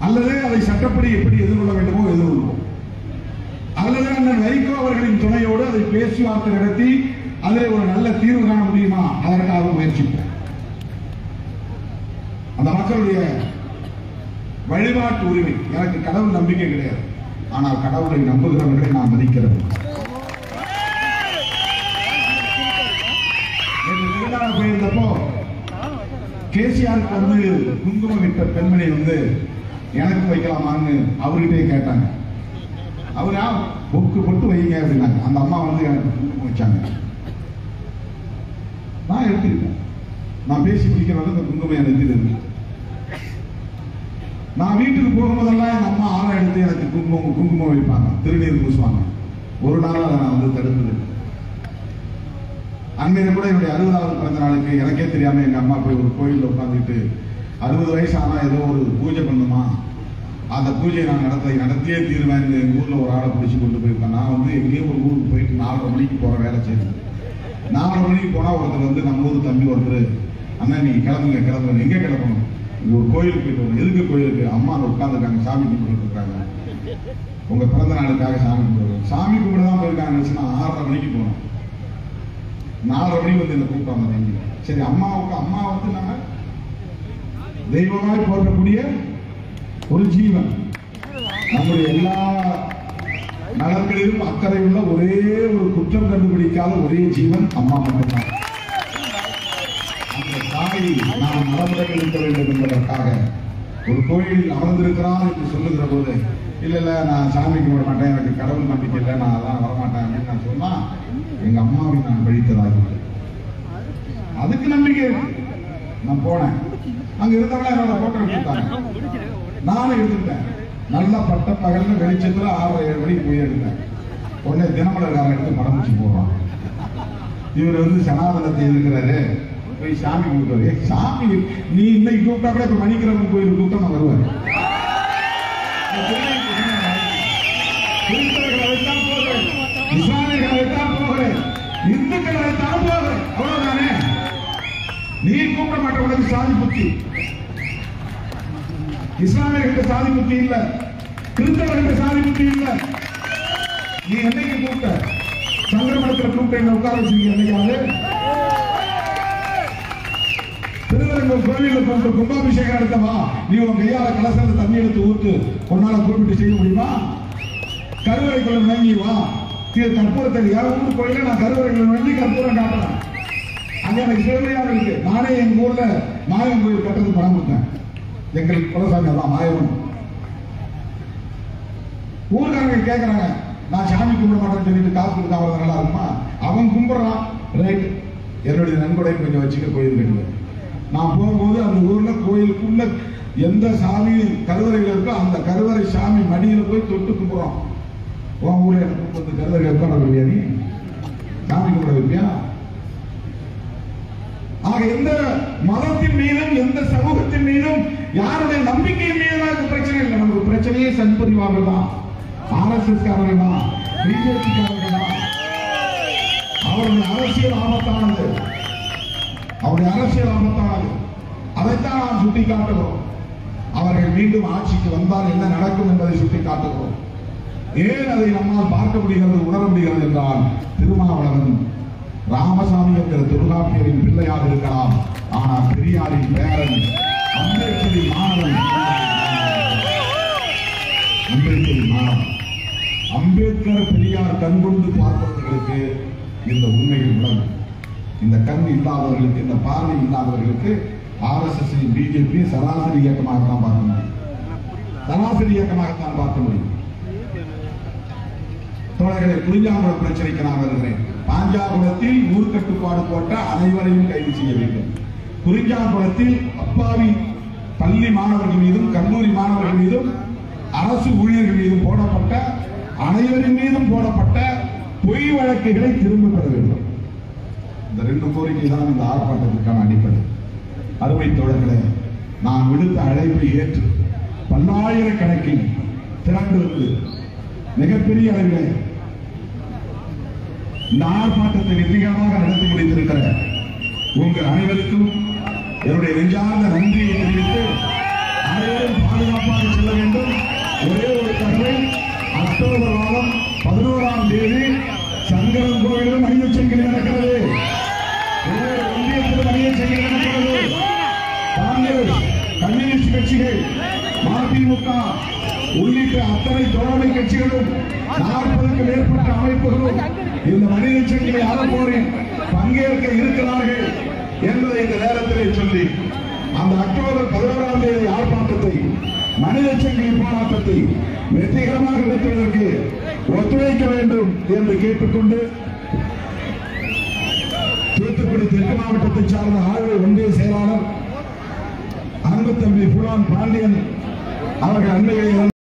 அல்லது அதை சட்டப்படி எப்படி எதிர்கொள்ள வேண்டுமோ எதிர்கொள்வோம். அல்லது அந்த வைகோ அவர்களின் துணையோடு அதை பேச்சுவார்த்தை நடத்தி அதில் ஒரு நல்ல தீர்வு காண முடியுமா, அதற்காக முயற்சிப்போம். அந்த மக்களுடைய வழிபாட்டு உரிமை. எனக்கு கடவுள் நம்பிக்கை கிடையாது, ஆனால் கடவுளை நம்புகிறவர்களை நான் மதிக்கிறேன். போயிருந்தப்போ கேசிஆருக்கு வந்து குங்குமம் விட்ட பெண்மணி வந்து எனக்கு வைக்கலாமான்னு அவர்கிட்டே கேட்டாங்க. அவரா பொக்கு பொட்டு வைங்க அப்படின்னாங்க. அந்த அம்மா வந்து எனக்கு குங்குமம் வச்சாங்க. நான் எடுத்துக்கிட்டேன். நான் பேசி பிடிக்கிறவங்க இந்த குங்குமம் என் நெஞ்சில் இருக்கு. நான் வீட்டுக்கு போகும்போதெல்லாம் என் அம்மா ஆளை எடுத்து எனக்கு குங்குமம் வைப்பாங்க, திருநீர் பூசுவாங்க. ஒரு நாள் அதை நான் வந்து தடுத்தது. அன்னைக்கு கூட என்னுடைய 60வது பிறந்த நாளுக்கு எனக்கே தெரியாம எங்க அம்மா போய் ஒரு கோயிலில் உட்காந்துட்டு 60 வயசு ஆனா ஏதோ ஒரு பூஜை பண்ணுமா, அந்த பூஜையை நான் நடத்தியே தீருவேன். எங்க ஊர்ல ஒரு ஆளை பிடிச்சி கொண்டு போயிருக்கேன். நான் வந்து எங்கேயோ ஒரு ஊருக்கு போயிட்டு 4:30 மணிக்கு போற வேலை செய்யணும். 4:30 மணிக்கு போனா ஒருத்தர் வந்து நம்ம ஊர் தம்பி ஒருத்தர், அண்ணா நீங்க கிளம்புங்க. எங்க கிளம்பணும்? இங்க ஒரு கோயிலுக்கு போயிட்டு வரணும். எதுக்கு கோயிலுக்கு? அம்மா உட்காந்துருக்காங்க, சாமி கும்பிட்டு இருக்காங்க, உங்க பிறந்த நாளுக்காக சாமி கும்பிடுவாங்க. சாமி கும்பிட தான் போயிருக்காங்க. நான் 6:30 மணிக்கு போனோம். 4:30 மணிக்கு வந்து என்ன கூப்பிட்டாங்க தம்பி. சரி, அம்மா வந்து நம்ம தெய்வமாய் போற்றக்கூடிய ஒரு ஜீவன். நம்முடைய எல்லா நலன்களிலும் அக்கறை உள்ள ஒரே ஒரு குற்றம் கண்டுபிடிக்காத ஒரே ஜீவன் அம்மா மட்டும்தான். அந்த தாயை நாம் நலமுடன் இருக்க வேண்டும் என்பதற்காக ஒரு கோயிலில் அமர்ந்திருக்கிறார் என்று சொல்லுகிற போது, இல்ல நான் சாமிக்கு வர மாட்டேன், எனக்கு கடவுள் நம்பிக்கை இல்லை, நான் அதான் வரமாட்டேன் அப்படின்னு நான் சொன்னா, எங்க அம்மாவை நான் படித்ததாக அதுக்கு நம்பிக்கை இருக்கு. நான் போனேன், அங்க இருந்தவங்க என்னோட போட்டோ எடுத்துட்டாங்க, நானும் எடுத்துட்டேன். நல்லா பட்ட பகல்ல வெளிச்சத்துல 6:30 7 மணிக்கு போய் எடுத்தேன். உடனே தினமலர்காரன் எடுத்து படம் வச்சு போடுறான். இவர் வந்து சனாதனத்தை இருக்கிறாரு, போய் சாமி கூப்பிடுவாரு. சாமி நீ இன்னைக்கு கூப்பிட்டா கூட இப்ப மணிக்கிறவன் கோயில் கூப்பிட்டா நான் வருவாரு. கிறிஸ்தவர்களைத்தான் போகிறேன், இஸ்லாமியர்களைத்தான் போகிறேன், இந்துக்களைத்தான் போகிறேன், அவ்வளவுதானே. நீ கூப்பிட மாட்ட, உனக்கு சாதி புத்தி. இஸ்லாமியர்களுக்கு சாதி புத்தி இல்ல, கிறிஸ்தவர்களுக்கு சாதி புத்தி இல்ல. நீ என்னைக்கு கூப்பிட்ட? சங்கரமடத்தில் கூப்பிட்ட என்ன உட்கார வச்சிருக்கீங்க? என்னைக்காவது திருவரங்கம் கோவிலில் கூப்பிட்டு கும்பாபிஷேகம் நடத்தவா? நீ உன் கையால கலசல தண்ணி எடுத்து ஊத்து உன்னால கூப்பிட்டு செய்ய முடியுமா? கருவறைக்குள்ள நங்கி வா, கற்பூரத்தை ஊர் கோயில நான் கருவறைக்குள்ள நங்கி கற்பூரம் காட்டுறேன். அங்க எனக்கு சேவையாக இருக்கு. நானே எங்க ஊர்ல மாயவன் கோயில் கட்டுறது பணம் கொடுத்தேன். எங்கள் குலசாமி அதான் மாயவன். ஊர்காரங்க கேட்கறாங்க, நான் சாமி கும்பிட மாட்டேன்னு சொல்லிட்டு காசு கொடுக்க அவ்வளவு நல்லா இருக்குமா? அவன் கும்பிடுறான், ரைட், என்னுடைய நன்கொடை கொஞ்சம் வச்சுக்க கோயில். நான் போகும்போது அந்த ஊர்ல கோயிலுக்குள்ள எந்த சாமி கருவறையில் இருக்கோ அந்த கருவறை சாமி மடியில போய் தொட்டு கும்பிடுறோம். உன் ஊர்ல எனக்கு கருவறை உட்கார வைப்பியா? நீ சாமி கும்பிட வைப்பியா? ஆக எந்த மதத்தின் மீதும் எந்த சமூகத்தின் மீதும் யாருடைய நம்பிக்கையின் மீதும் பிரச்சனை இல்லை. நமக்கு பிரச்சனையே சண்பரிவார்கள் தான், RSS காரர்கள் தான், பிஜேபி காரர்கள் தான். அவருடைய அரசியல் ஆபத்தானது, அவருடைய அரசியல் ஆபத்தானது. அதைத்தான் நாம் சுட்டி காட்டுகிறோம். அவர்கள் மீண்டும் ஆட்சிக்கு வந்தால் என்ன நடக்கும் என்பதை சுட்டி காட்டுகிறோம். ஏன் அதை நம்மால் பார்க்க முடிகிறது, உணர முடிகிறது என்றால், திருமாவளவன் ராமசாமி என்கிற தொல்காப்பியரின் பிள்ளையாக இருக்கலாம், ஆனால் பெரியாரின் பேரன், அம்பேத்கரின் மாணவன். அம்பேத்கரின் மாணவன். அம்பேத்கர் பெரியார் கண்கொண்டு பார்ப்பவர்களுக்கு இந்த உண்மையில் உணர்வு. இந்த கண் இல்லாதவர்களுக்கு, இந்த பார்வை இல்லாதவர்களுக்கு RSS பிஜேபி சராசரி இயக்கமாகத்தான் பார்க்க முடியும். சராசரி இயக்கமாகத்தான் பார்க்க முடியும். தோழர்களை, குறிஞ்சாங்குளம் பிரச்சனைக்கு நான் வருகிறேன். பாஞ்சாகுளத்தில் ஊர் கட்டுப்பாடு போட்ட அனைவரையும் கைது செய்ய வேண்டும். குறிஞ்சாங்குளத்தில் அப்பாவி பள்ளி மாணவர்கள் மீதும் கல்லூரி மாணவர்கள் மீதும் அரசு ஊழியர்கள் மீதும் போடப்பட்ட அனைவரின் மீதும் போடப்பட்ட பொய் வழக்குகளை திரும்ப பெற வேண்டும். இந்த 2 கோரிக்கை தான் இந்த ஆர்ப்பாட்டத்திற்கான அடிப்படை. அருமை தோழர்களே, நான் விடுத்த அழைப்பை ஏற்று பல்லாயிரக்கணக்கில் திரண்டிருந்து மிகப்பெரிய அளவில் இந்த ஆர்ப்பாட்டத்தை வெற்றிகரமாக நடத்தி முடித்திருக்கிற உங்கள் அனைவருக்கும் என்னுடைய நெஞ்சார்ந்த நன்றியை தெரிவித்து, அனைவரும் பாதுகாப்பாக செல்ல வேண்டும். ஒரே ஒரு தகவல், அக்டோபர் மாதம் 11ஆம் தேதி சங்கரன் கோவிலும் மனித சங்கிலி நடக்கிறது. ஒன்றியத்திலும் மனித சங்கிலி நடக்கிறது. காங்கிரஸ், கம்யூனிஸ்ட் கட்சிகள், மதிமுக உள்ளிட்ட அத்தனை தோழமை கட்சிகளும் 40க்கும் மேற்பட்ட அமைப்புகளும் இந்த மனித சங்கிலி அறப்போரில் பங்கேற்க இருக்கிறார்கள் என்பதை இந்த நேரத்தில் சொல்லி, அந்த அக்டோபர் 11ஆம் தேதி ஆர்ப்பாட்டத்தை, மனித சங்கிலி போராட்டத்தை வெற்றிகரமாக நடத்துவதற்கு ஒத்துழைக்க வேண்டும் என்று கேட்டுக்கொண்டு, தூத்துக்குடி தெற்கு மாவட்டத்தை சார்ந்த ஆழ்வை ஒன்றிய செயலாளர் அன்பு தம்பி புலான் பாண்டியன் அவர்கள் அண்மையில்